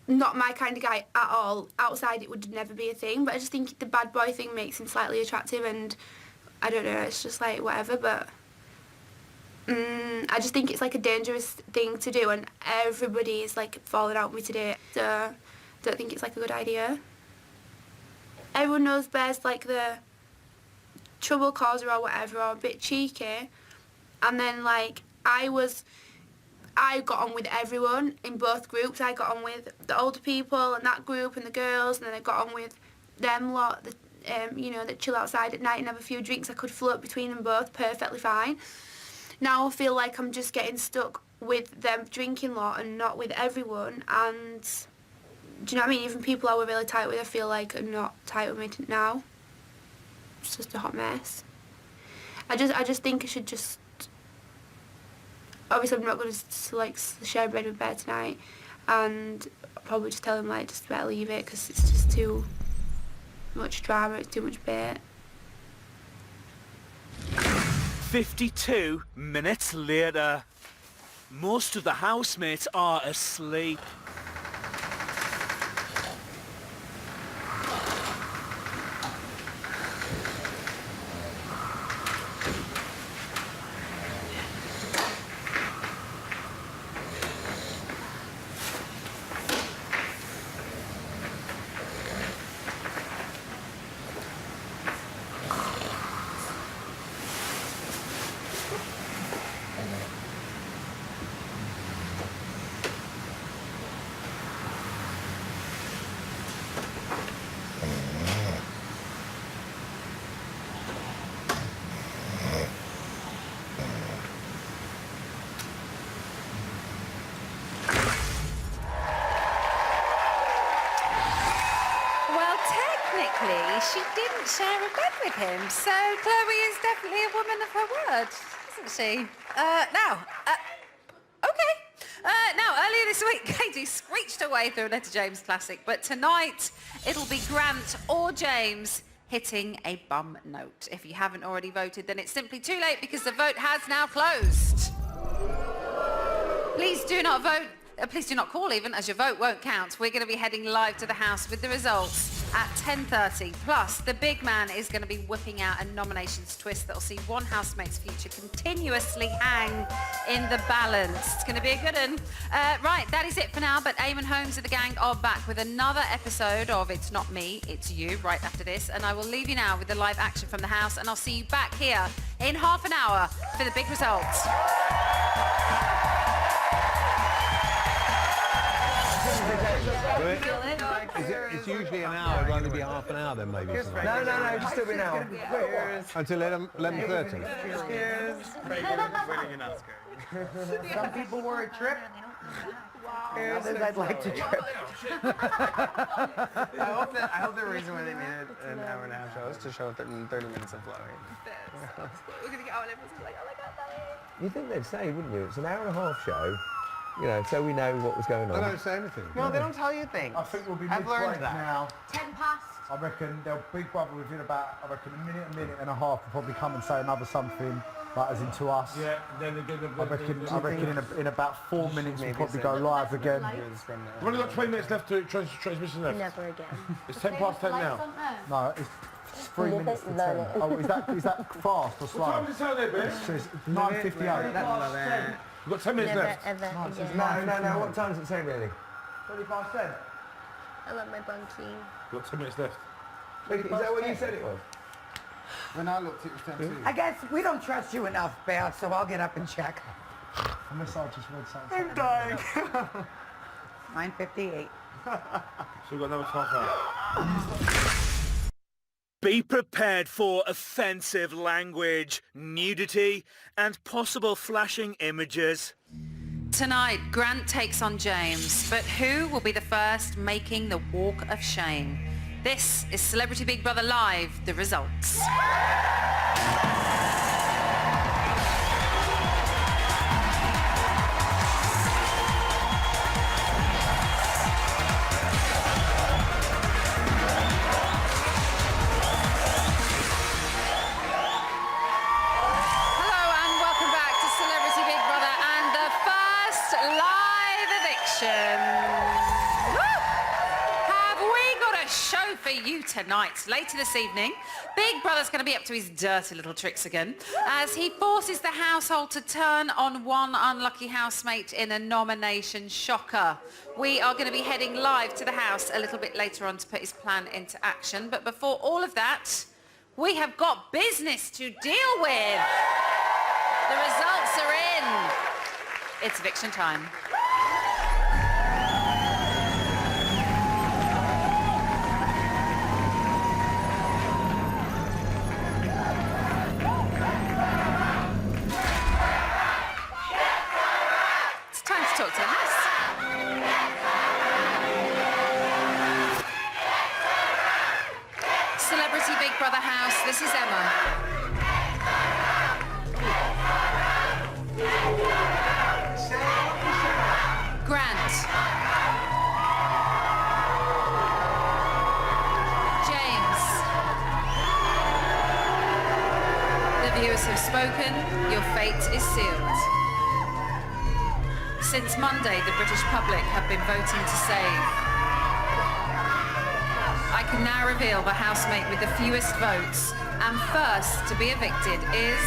S9: not my kind of guy at all. Outside it would never be a thing, but I just think the bad boy thing makes him slightly attractive, and I don't know, it's just like whatever, but I just think it's like a dangerous thing to do, and everybody is like falling out with me today, so I don't think it's like a good idea. Everyone knows Bear's like the trouble causer or whatever, or a bit cheeky, and then like I got on with everyone in both groups. I got on with the older people and that group and the girls, and then I got on with them lot, you know, that chill outside at night and have a few drinks. I could float between them both perfectly fine. Now I feel like I'm just getting stuck with them drinking lot and not with everyone, and do you know what I mean? Even people I were really tight with, I feel like are not tight with me now. It's just a hot mess. I just think I should just... Obviously I'm not going to like share bed with Bear tonight, and I'll probably just tell him like just better leave it, because it's just too much drama, it's too much bait.
S1: 52 minutes later. Most of the housemates are asleep.
S4: She didn't share a bed with him, so Chloe is definitely a woman of her word, isn't she? Now, earlier this week, Katie screeched her way through a Letter James classic, but tonight it'll be Grant or James hitting a bum note. If you haven't already voted, then it's simply too late, because the vote has now closed. Please do not vote. Please do not call even, as your vote won't count. We're going to be heading live to the house with the results at 10:30. Plus, the big man is going to be whipping out a nominations twist that'll see one housemate's future continuously hang in the balance. It's going to be a good one. Right, that is it for now, but Eamon Holmes and the gang are back with another episode of It's Not Me, It's You right after this, and I will leave you now with the live action from the house, and I'll see you back here in half an hour for the big results.
S21: It's usually an hour. It'll only be half an hour then, maybe.
S15: No, just do it now.
S21: Until 11:30.
S15: Winning an Oscar. Some people were a trip. Others I'd like to trip.
S19: I hope the reason why they made it an hour and a half show is to show 30 minutes of flowing.
S9: We're going to get out and everyone's like, oh my God, that is...
S21: You think they'd say, wouldn't you? It's an hour and a half show. You know, so we know what was going on. They don't say anything.
S19: No, they don't tell you things.
S13: I think we'll be
S19: I've learned
S13: mid-break
S19: that.
S13: now.
S9: 10 past.
S13: I reckon they'll Big Brother within about, a minute and a half will probably come and say another something, like as in to us.
S3: Yeah, then they're going to...
S13: I reckon in about 4 minutes we'll probably go live again.
S3: We've only got 20 minutes left to transmission left.
S17: Never again.
S3: It's 10 past 10 now.
S13: No, it's 3 minutes to 10. Oh, is that fast or slow?
S3: What time does it tell there, Ben?
S13: It says 9:58.
S3: We've got 10 minutes left.
S15: No, what time does it say really?
S17: 20 past 10. I love my bunkie.
S3: We've got 10 minutes left.
S15: Is that what you said it was?
S13: When I looked, it was 10 too.
S11: I guess we don't trust you enough, Bear, so I'll get up and check.
S13: Unless I just read something.
S11: I'm dying. 9:58.
S3: So we've got another half hour.
S1: Be prepared for offensive language, nudity, and possible flashing images.
S4: Tonight, Grant takes on James, but who will be the first making the walk of shame? This is Celebrity Big Brother Live, the results. You tonight. Later this evening, Big Brother's going to be up to his dirty little tricks again as he forces the household to turn on one unlucky housemate in a nomination shocker. We are going to be heading live to the house a little bit later on to put his plan into action, but before all of that, we have got business to deal with. The results are in. It's eviction time. Talk to the house. Celebrity Big Brother house, this is Emma. Grant. James. The viewers have spoken, your fate is sealed. Since Monday, the British public have been voting to save. I can now reveal the housemate with the fewest votes, and first to be evicted is...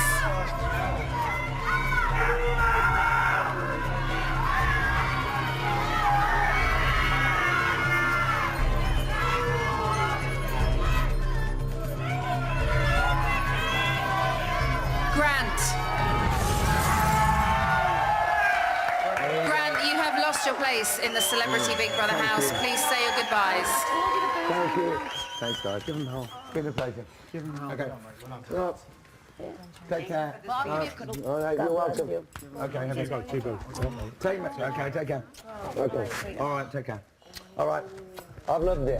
S4: your place in the Celebrity Big Brother house. Please say your goodbyes.
S15: Thank you. Thanks, guys. Give them a hold. It's been a pleasure. Give them a hold. Okay. Well, take care. All right, you're welcome. Okay, have you got two bills? Take care. Okay. All right, take care. All right. I've loved it.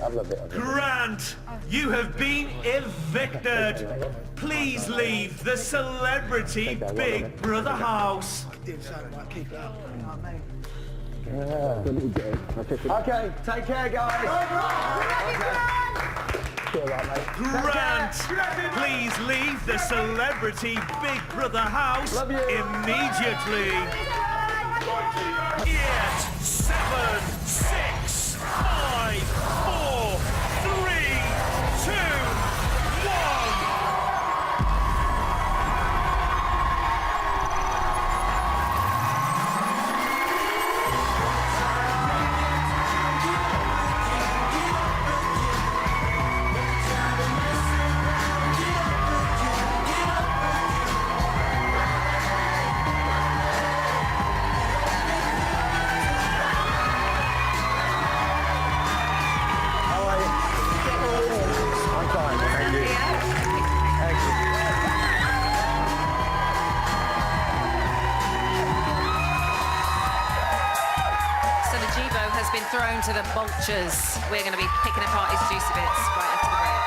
S1: Grant, you have been evicted. Please leave the Celebrity Big Brother house.
S15: Yeah. Okay, take care, guys.
S1: Grant, please leave the Celebrity Big Brother house immediately. 8, 7, 6, 5, 4, 3, 2, 1. Been thrown to the vultures. We're going to be picking apart his juicy bits right after the break.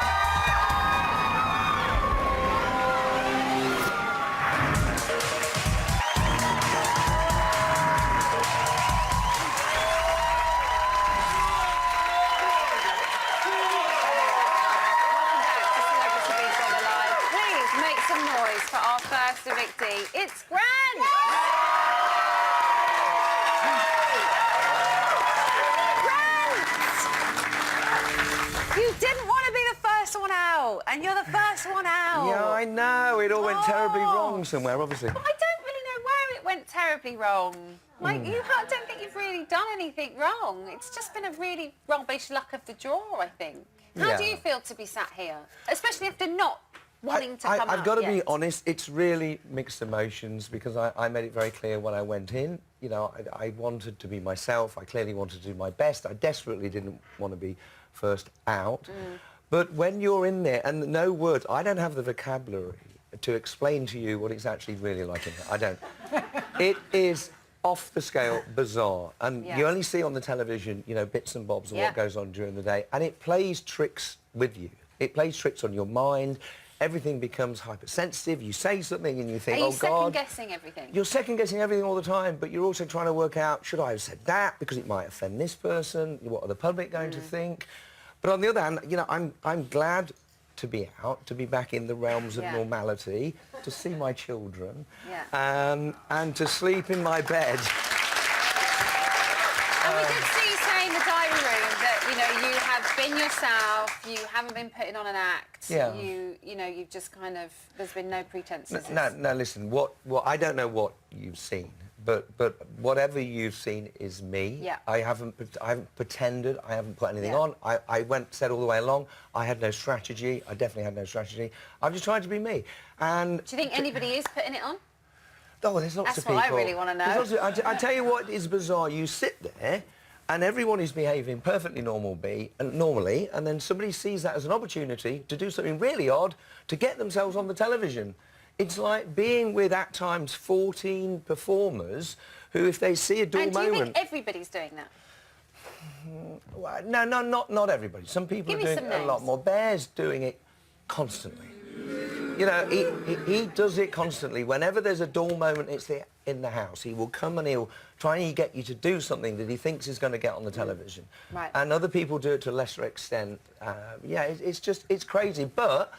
S1: Please make some noise for our first evictee. It's Grant! You didn't want
S4: out, and you're the first one out.
S15: Yeah, I know. It all went terribly wrong somewhere, obviously.
S4: But I don't really know where it went terribly wrong. Like, I don't think you've really done anything wrong. It's just been a really rubbish luck of the draw, I think. How do you feel to be sat here, especially after not wanting to come out
S15: I've got to
S4: yet?
S15: be honest, it's really mixed emotions because I made it very clear when I went in, you know, I wanted to be myself. I clearly wanted to do my best. I desperately didn't want to be first out. But when you're in there, and no words, I don't have the vocabulary to explain to you what it's actually really like in there. I don't. It is off the scale bizarre. And you only see on the television, you know, bits and bobs of what goes on during the day. And it plays tricks with you. It plays tricks on your mind. Everything becomes hypersensitive. You say something and you think, oh, God.
S4: Are you second-guessing everything?
S15: You're second-guessing everything all the time, but you're also trying to work out, should I have said that? Because it might offend this person. What are the public going to think? But on the other hand, you know, I'm glad to be out, to be back in the realms of normality, to see my children, and to sleep in my bed.
S4: And we did see you say in the diary room that, you know, you have been yourself, you haven't been putting on an act, you know, you've just kind of, there's been no pretenses.
S15: No, listen, what I don't know what you've seen, but whatever you've seen is me.
S4: Yeah.
S15: I haven't pretended, I haven't put anything on. I said all the way along, I had no strategy, I definitely had no strategy. I'm just trying to be me. And
S4: do you think anybody is putting it on?
S15: Oh, there's lots of people.
S4: That's what I really want to know.
S15: I tell you what is bizarre. You sit there and everyone is behaving perfectly normally, and then somebody sees that as an opportunity to do something really odd to get themselves on the television. It's like being with, at times, 14 performers who, if they see a dull moment...
S4: And do you think everybody's doing that?
S15: No, not everybody. Some people are doing it a lot more. Bear's doing it constantly. You know, he does it constantly. Whenever there's a dull moment, it's in the house. He will come and he'll try and get you to do something that he thinks is going to get on the television.
S4: Right.
S15: And other people do it to a lesser extent. It's crazy. But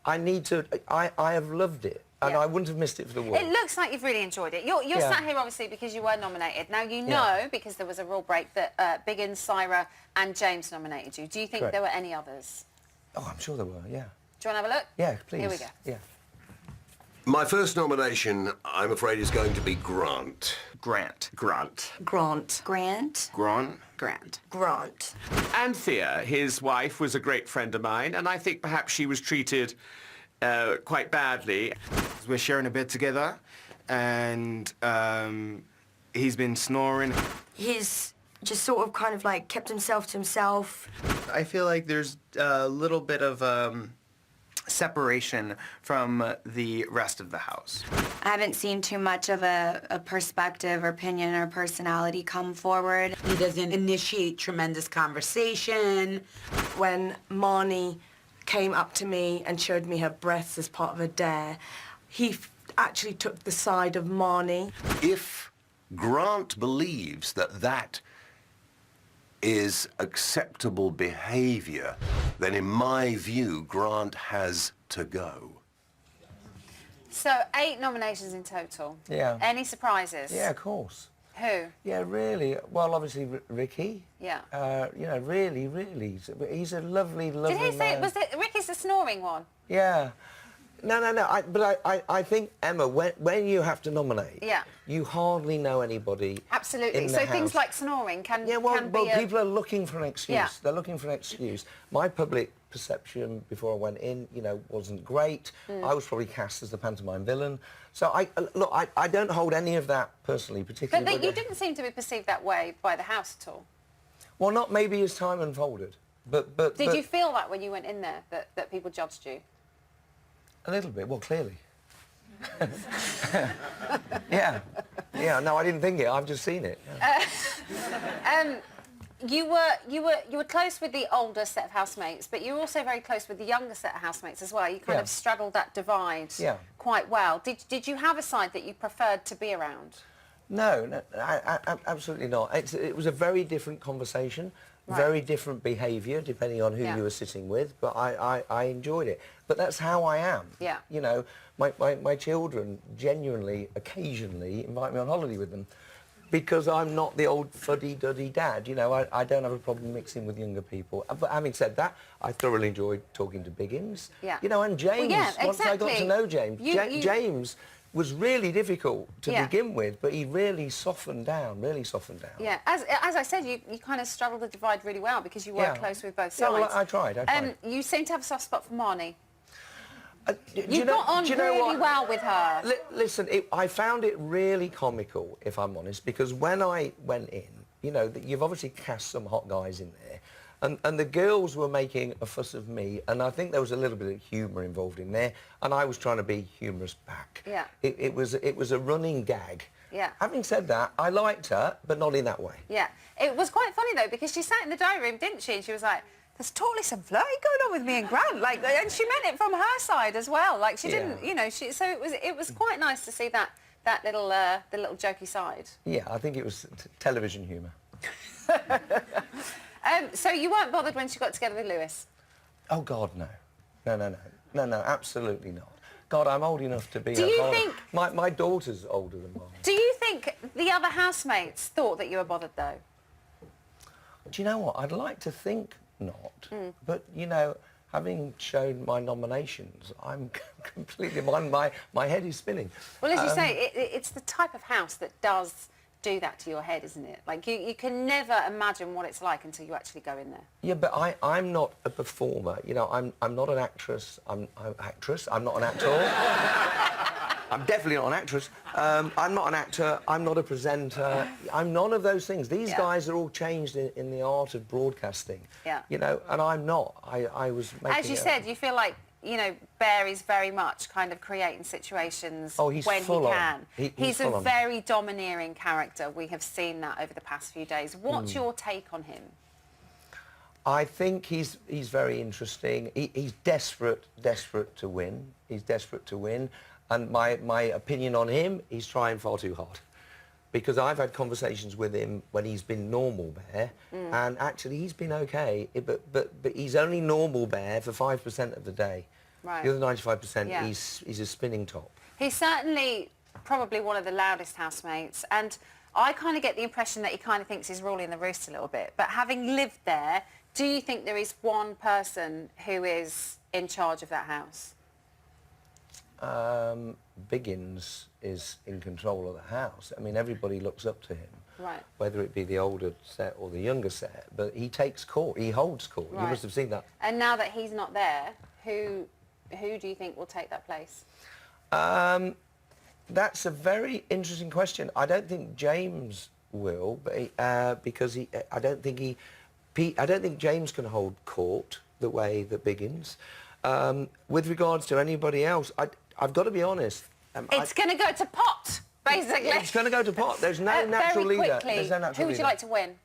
S15: I have loved it. And I wouldn't have missed it for the world.
S4: It looks like you've really enjoyed it. You're sat here, obviously, because you were nominated. Now, you know, because there was a rule break, that Biggins, Syra and James nominated you. Do you think there were any others?
S15: Oh, I'm sure there were, yeah.
S4: Do you want to have a look?
S15: Yeah, please.
S4: Here we go.
S15: Yeah.
S5: My first nomination, I'm afraid, is going to be Grant.
S19: Grant.
S5: Grant.
S14: Grant. Grant.
S5: Grant.
S14: Grant. Grant.
S20: Anthea, his wife, was a great friend of mine, and I think perhaps she was treated quite badly.
S19: We're sharing a bed together, and he's been snoring.
S17: He's just sort of kind of like kept himself to himself.
S19: I feel like there's a little bit of separation from the rest of the house.
S14: I haven't seen too much of a perspective or opinion or personality come forward.
S11: He doesn't initiate tremendous conversation.
S2: When Marnie came up to me and showed me her breasts as part of a dare, he actually took the side of Marnie.
S5: If Grant believes that that is acceptable behaviour, then in my view, Grant has to go.
S4: So, 8 nominations in total.
S15: Yeah.
S4: Any surprises?
S15: Yeah, of course.
S4: Who?
S15: Yeah, really. Well, obviously, Ricky.
S4: Yeah.
S15: You know, really, he's a lovely
S4: Did he say,
S15: man.
S4: was it Ricky's the snoring one?
S15: Yeah. No. But I think, Emma, when you have to nominate, you hardly know anybody.
S4: Absolutely.
S15: In the
S4: So
S15: house.
S4: things like snoring can be
S15: people are looking for an excuse.
S4: Yeah.
S15: They're looking for an excuse. My public perception before I went in, you know, wasn't great. I was probably cast as the pantomime villain. So I don't hold any of that personally, particularly.
S4: But you didn't seem to be perceived that way by the house at all.
S15: Well, not maybe as time unfolded, but.
S4: Did you feel that when you went in there that people judged you?
S15: A little bit. Well, clearly. Yeah. No, I didn't think it. I've just seen it. Yeah.
S4: You were close with the older set of housemates, but you were also very close with the younger set of housemates as well. You kind of straddled that divide quite well. Did you have a side that you preferred to be around?
S15: No, absolutely not. It was a very different conversation, very different behaviour depending on who you were sitting with. But I enjoyed it. But that's how I am.
S4: Yeah.
S15: You know, my children genuinely, occasionally invite me on holiday with them. because I'm not the old fuddy-duddy dad. You know, I don't have a problem mixing with younger people. But having said that, I thoroughly enjoyed talking to Biggins.
S4: Yeah.
S15: You know, and James,
S4: Well, yeah,
S15: once I got to
S4: exactly.
S15: know James, James was really difficult to
S4: Yeah.
S15: begin with, but he really softened down,
S4: Yeah, as I said, you kind of straddled the divide really well because you work
S15: Yeah.
S4: close with both
S15: Yeah,
S4: sides.
S15: well, I tried.
S4: You seem to have a soft spot for Marnie.
S15: Do
S4: You got on
S15: do you know
S4: really
S15: what?
S4: well with her.
S15: Listen, I found it really comical, if I'm honest, because when I went in, you know, you've obviously cast some hot guys in there, and the girls were making a fuss of me, and I think there was a little bit of humour involved in there, and I was trying to be humorous back.
S4: Yeah.
S15: It was a running gag.
S4: Yeah.
S15: Having said that, I liked her, but not in that way.
S4: Yeah. It was quite funny, though, because she sat in the dining room, didn't she? And she was like, there's totally some flirting going on with me and Grant. Like, and she meant it from her side as well. Like, she didn't, you know, so it was quite nice to see that little, the little jokey side.
S15: Yeah, I think it was television humour.
S4: So you weren't bothered when she got together with Lewis?
S15: Oh, God, no. No, absolutely not. God, I'm old enough to be...
S4: Do you think...
S15: My daughter's older than mine.
S4: Do you think the other housemates thought that you were bothered, though?
S15: Do you know what? I'd like to think not.
S4: Mm.
S15: But, you know, having shown my nominations, I'm completely... My head is spinning.
S4: Well, as you say, it's the type of house that does do that to your head, isn't it? Like, you can never imagine what it's like until you actually go in there.
S15: Yeah, but I'm not a performer. You know, I'm not an actress. I'm not an actor. I'm definitely not an actress. I'm not an actor. I'm not a presenter. I'm none of those things. These guys are all changed in the art of broadcasting.
S4: Yeah.
S15: You know, and I'm not. I was making...
S4: As you said, you feel like, you know, Bear is very much kind of creating situations
S15: Oh, he's
S4: when he
S15: full on.
S4: can. He's a
S15: full on.
S4: very domineering character. We have seen that over the past few days. What's your take on him?
S15: I think he's very interesting. He's desperate to win. He's desperate to win. And my opinion on him, he's trying far too hard. Because I've had conversations with him when he's been normal Bear, and actually he's been okay, but he's only normal Bear for 5% of the day.
S4: Right.
S15: The other 95%,
S4: Yeah.
S15: he's a spinning top.
S4: He's certainly probably one of the loudest housemates, and I kind of get the impression that he kind of thinks he's ruling the roost a little bit. But having lived there, do you think there is one person who is in charge of that house?
S15: Biggins is in control of the house. I mean, everybody looks up to him.
S4: Right.
S15: Whether it be the older set or the younger set, but he takes court, he holds court.
S4: Right.
S15: You must have seen that.
S4: And now that he's not there, who do you think will take that place?
S15: That's a very interesting question. I don't think James will, but because I don't think James can hold court the way that Biggins. With regards to anybody else, I've got to be honest.
S4: It's going to go to pot, basically.
S15: It's going to go to pot. There's no natural
S4: very
S15: leader.
S4: quickly,
S15: There's no natural
S4: who would you
S15: leader.
S4: like to win?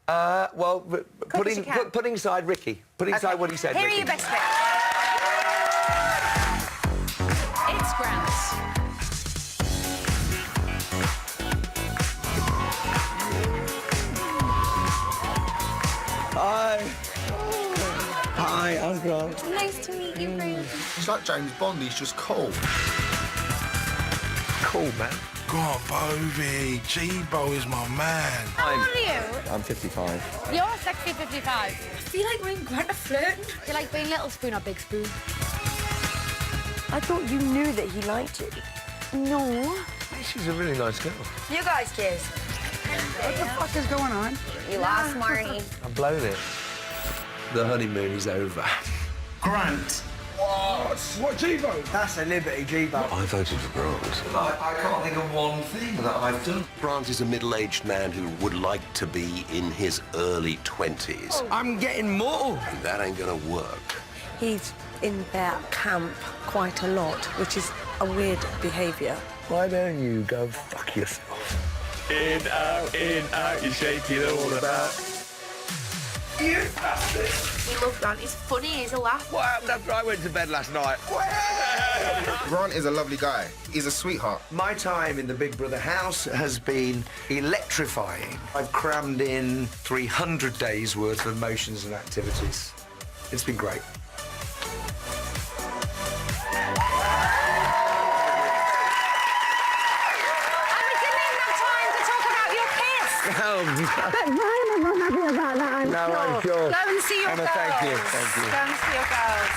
S15: Well, putting aside Ricky, aside what he said.
S4: Here are
S15: Ricky.
S4: your best picks. It's Grant.
S15: Hi, I'm Grant.
S4: Nice to meet you, Grant.
S16: He's like James Bond, he's just cool.
S3: Cool, man. God, Bovey, G-Bo is my man.
S12: How old are you?
S15: I'm 55.
S12: You're sexy 55. I feel like we're in Grant of flirting. You like being little spoon or big spoon?
S17: I thought you knew that he liked you.
S12: No.
S15: She's a really nice girl.
S17: You guys kiss.
S11: What the fuck is going on?
S14: You lost, Marty.
S15: I've blown it. The honeymoon is over.
S16: Grant.
S3: What? What, G-Bo?
S6: That's a liberty, G-Bo.
S5: I voted for Grant.
S15: I can't think of one thing that I've done.
S5: Grant is a middle-aged man who would like to be in his early 20s.
S15: Oh, I'm getting more.
S5: And that ain't gonna work.
S17: He's in that camp quite a lot, which is a weird behaviour.
S15: Why don't you go fuck yourself?
S8: In, out, you shake it all about.
S15: You bastard!
S12: We love Grant. He's funny. He's a laugh.
S8: What happened after I went to bed last night?
S16: Grant is a lovely guy. He's a sweetheart.
S15: My time in the Big Brother house has been electrifying. I've crammed in 300 days worth of emotions and activities. It's been great.
S4: And we didn't even have time to
S12: But Ryan is not happy about that, I'm
S15: No,
S12: sure.
S15: I'm sure.
S4: Go and see your
S15: Emma,
S4: girls.
S15: thank you. Thank you.
S4: Go and see your girls.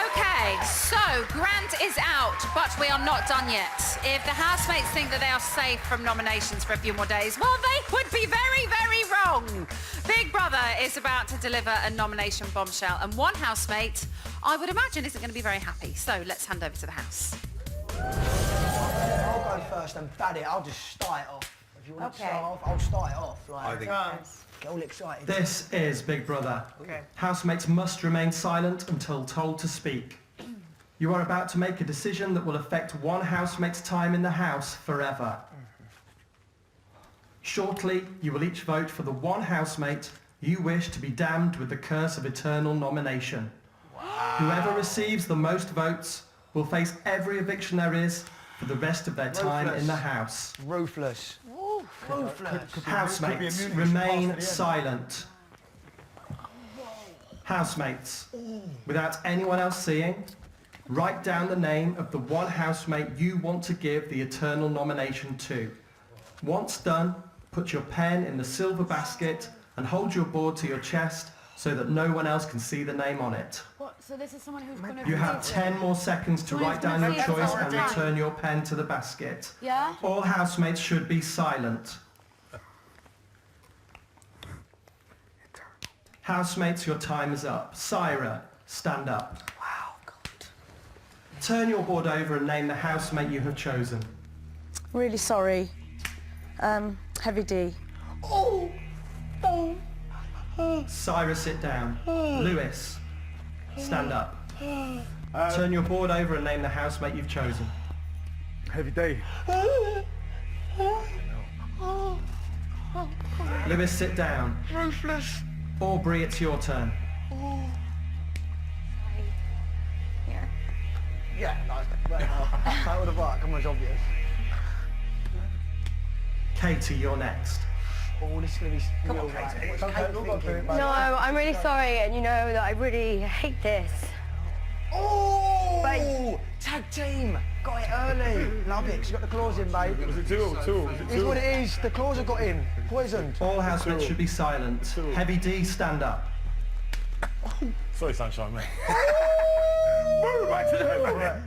S4: Okay, so Grant is out, but we are not done yet. If the housemates think that they are safe from nominations for a few more days, well, they would be very, very wrong. Big Brother is about to deliver a nomination bombshell, and one housemate, I would imagine, isn't going to be very happy. So let's hand over to the house.
S6: I'll go first and bad it. I'll just start it off. If you want to start off, I'll start it off. Like,
S7: I think-
S6: get all excited.
S7: This is Big Brother.
S6: Okay.
S7: Housemates must remain silent until told to speak. You are about to make a decision that will affect one housemate's time in the house forever. Shortly, you will each vote for the one housemate you wish to be damned with the curse of eternal nomination. Whoever receives the most votes will face every eviction there is for the rest of their time in the house.
S6: Ruthless. Ruthless.
S7: Housemates, remain silent. Housemates, without anyone else seeing, write down the name of the one housemate you want to give the eternal nomination to. Once done, put your pen in the silver basket and hold your board to your chest so that no one else can see the name on it.
S12: What? So this is someone who's going to...
S7: You have 10 more seconds to
S12: Someone
S7: write
S12: who's
S7: down
S12: gonna
S7: your
S12: see it
S7: choice
S12: all
S7: and
S12: the time.
S7: return your pen to the basket.
S12: Yeah?
S7: All housemates should be silent. Housemates, your time is up. Syra, stand up.
S2: Wow, God.
S7: Turn your board over and name the housemate you have chosen.
S17: Really sorry. Heavy D.
S2: Oh! Oh!
S7: Syra, sit down. Lewis, stand up. Turn your board over and name the housemate you've chosen.
S13: Heavy D.
S7: Lewis, sit down.
S2: Ruthless.
S7: Aubrey, it's your turn.
S2: Oh.
S12: Here.
S6: Yeah, nice. That would have worked. Come on, it's obvious.
S7: Katie, you're next.
S6: Oh, this is going to be... Come on, Katie. What's Kate thinking?
S12: No, I'm really sorry, and you know that I really hate this.
S6: Oh! Tag team! Got it early. Love it. She got the claws in, babe.
S3: Was it two?
S6: It's what it is. The claws have got in. Poisoned.
S7: All housemates should be silent. Heavy D, stand up.
S3: Sorry, Sunshine, mate.
S6: Move back to the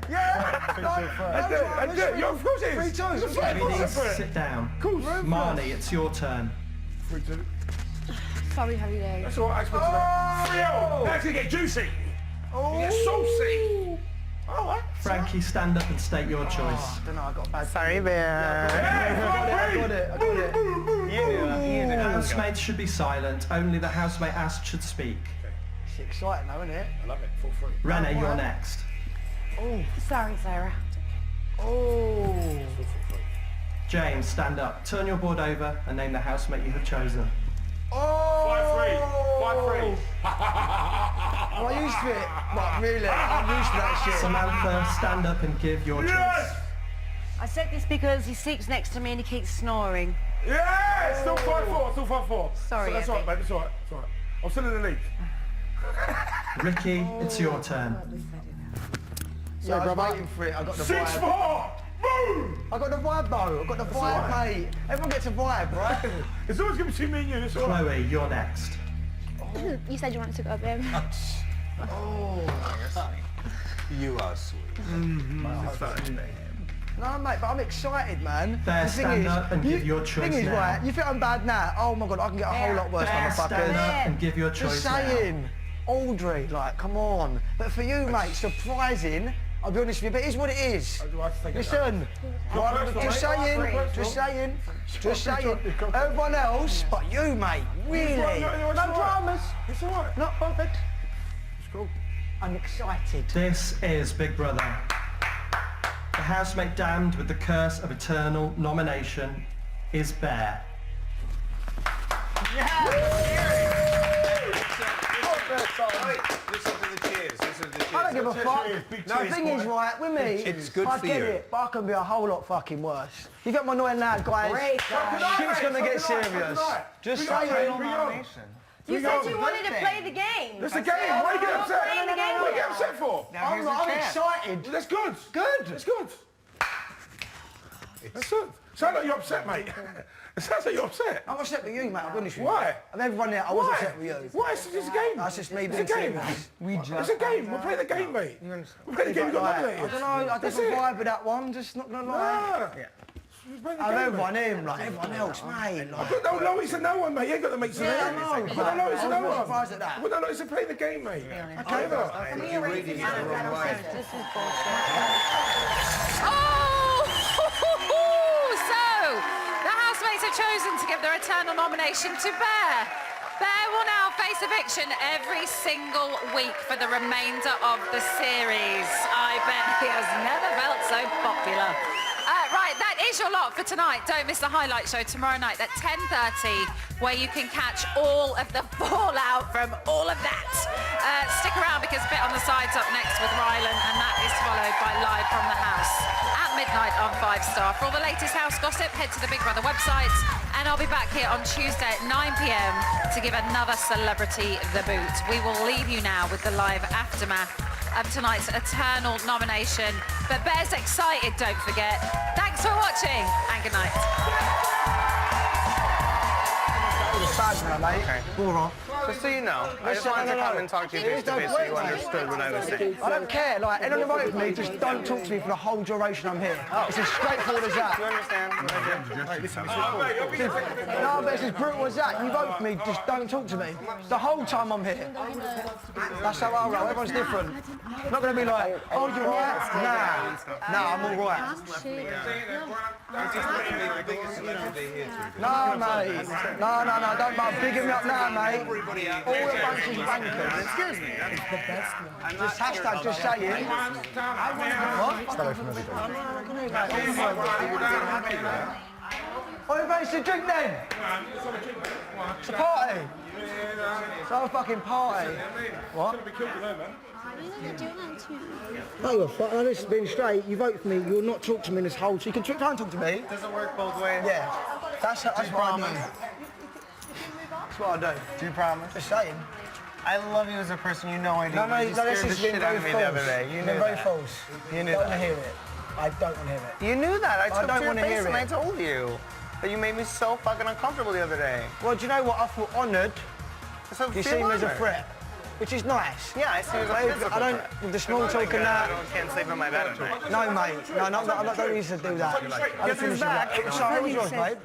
S3: Yeah. Yo, of course it is.
S6: 3-2.
S7: Heavy D, sit down. Marnie, it's your turn.
S3: 3-2.
S12: Sorry, Harry Day.
S3: That's all right, I expected that. 3-0. Now it's going to get juicy. You get saucy. All right.
S7: Frankie, stand up and state your choice.
S6: I don't know, I got a bad...
S11: Sorry, bear.
S6: I got it.
S7: Housemates should be silent. Only the housemate asked should speak.
S6: It's exciting though, isn't it?
S3: I love it. Full free.
S7: Renee, you're next.
S6: Oh.
S12: Sorry, Sarah.
S6: Oh.
S7: James, stand up. Turn your board over and name the housemate you have chosen.
S6: Oh.
S3: 5-3. 5-3.
S6: Am I used to it? But really, I'm used to that shit.
S7: Samantha, stand up and give your choice.
S22: I said this because he sleeps next to me and he keeps snoring.
S3: Yeah, it's still 5-4. Still 5-4.
S22: Sorry,
S3: That's all right, mate. That's all right. It's all right. I'm still in the lead.
S7: Ricky, it's your turn.
S6: Yeah, I was waiting for it. I got the vibe.
S3: 6-4. Boom.
S6: I got the vibe though. I got the vibe, mate. Everyone gets a vibe, right?
S3: It's always going to be between me and you. It's all right.
S7: Chloe, you're next.
S12: You said you wanted to go, babe.
S5: You are sweet.
S6: No, mate, but I'm excited, man.
S7: Bear,
S6: The thing
S7: stand
S6: is,
S7: up and give your choice
S6: thing is,
S7: now.
S6: right, you think I'm bad now? Oh my God, I can get a whole lot worse,
S7: Bear, stand
S6: motherfuckers.
S7: up and give your choice
S6: Just saying. Audrey, like, come on. But for you, mate, surprising. I'll be honest with you, but it is what it is. Listen, just saying. Everyone else, but you, mate, really. No dramas.
S3: It's all right.
S6: Not perfect.
S3: It's cool.
S6: I'm excited.
S7: This is Big Brother. The housemate damned with the curse of eternal nomination is Bear.
S5: Listen to the cheers. Listen to the cheers.
S6: I don't give a fuck. No, the thing is, right, with me,
S5: It's good
S6: I
S5: for
S6: get
S5: you.
S6: it, but I can be a whole lot fucking worse. You got my annoying now, guys.
S12: Great, guys.
S6: Shit's gonna get serious. Just saying.
S12: You said you wanted to play the game.
S3: That's a game. Why are you getting upset?
S12: Playing the game.
S3: What are you getting upset for?
S6: I'm excited.
S3: That's good. Good. That's good. That's good. Sounds like you're upset, mate. It sounds like you're upset.
S6: I'm upset with you, mate. I'll be honest with you.
S3: Why?
S6: And everyone there, I was upset with you.
S3: Why? It's just a game.
S6: That's just me
S3: It's
S6: being
S3: a game.
S6: serious.
S3: It's a game. We'll play the game, mate. We'll play the game. You got nominated.
S6: I don't know. I didn't vibe with that one. Just not gonna lie.
S3: Yeah.
S6: I know everyone him, like everyone else, mate. Like.
S3: No, it's a no one, mate. You ain't got to make some.
S6: Yeah, I know.
S3: But no, it's a no one.
S6: Surprised at that.
S3: Well, no, it's a play the game, mate. Okay,
S4: Oh! So, the housemates have chosen to give their eternal nomination to Bear. Bear will now face eviction every single week for the remainder of the series. I bet he has never felt so popular. Right, that is your lot for tonight. Don't miss the highlight show tomorrow night at 10:30, where you can catch all of the fallout from all of that. Stick around because Bit on the Side's up next with Rylan, and that is followed by Live from the House at midnight on 5 Star. For all the latest house gossip, head to the Big Brother website, and I'll be back here on Tuesday at 9 p.m. to give another celebrity the boot. We will leave you now with the live aftermath of tonight's eternal nomination. But Bear's excited, don't forget. Thanks for watching, and good night.
S6: Okay. All right.
S19: Just so you know, I just wanted to come and talk to you face to face so you understood what I was saying.
S6: I don't care. Like, anyone who voted for me, just don't talk to me for the whole duration I'm here. It's as straightforward as that.
S19: You understand?
S6: No, but it's as brutal as that. You vote for me, just don't talk to me. The whole time I'm here. That's how I roll. Everyone's different. I'm not going to be like, oh, you're right. Nah, I'm all right. No, mate. No. Don't big me up now, mate. All the bunch of bankers. Excuse me. Just hashtag, just say it. What?
S13: Stay away from
S6: Oh, everybody's to drink then? It's a party. It's not a fucking party. What? No, you're fine. No, this has been straight. You vote for me, you'll not talk to me in this whole... So you can try and talk to me.
S19: Does it work both ways?
S6: Yeah. That's what I do. That's what I do.
S19: Do you promise?
S6: Just saying.
S19: I love you as a person, you know I do.
S6: No,
S19: you just
S6: this
S19: scared the
S6: has been
S19: shit out
S6: very
S19: of me the other day. You knew
S6: very
S19: that.
S6: false.
S19: You knew
S6: I don't want
S19: that.
S6: to hear it. I don't want to hear it.
S19: You knew that. I took
S6: don't
S19: to your
S6: want to
S19: face
S6: hear
S19: and I
S6: it.
S19: told you. But you made me so fucking uncomfortable the other day.
S6: Well, do you know what? I feel honoured.
S19: So
S6: You see me as a threat, which is nice.
S19: Yeah, I see you as a physical
S6: I don't,
S19: threat.
S6: with the small talk and that.
S19: I can't sleep in my bed at night.
S6: No, mate. No, I don't need to do that. I don't finish
S19: back.
S6: Sorry, what's yours, babe?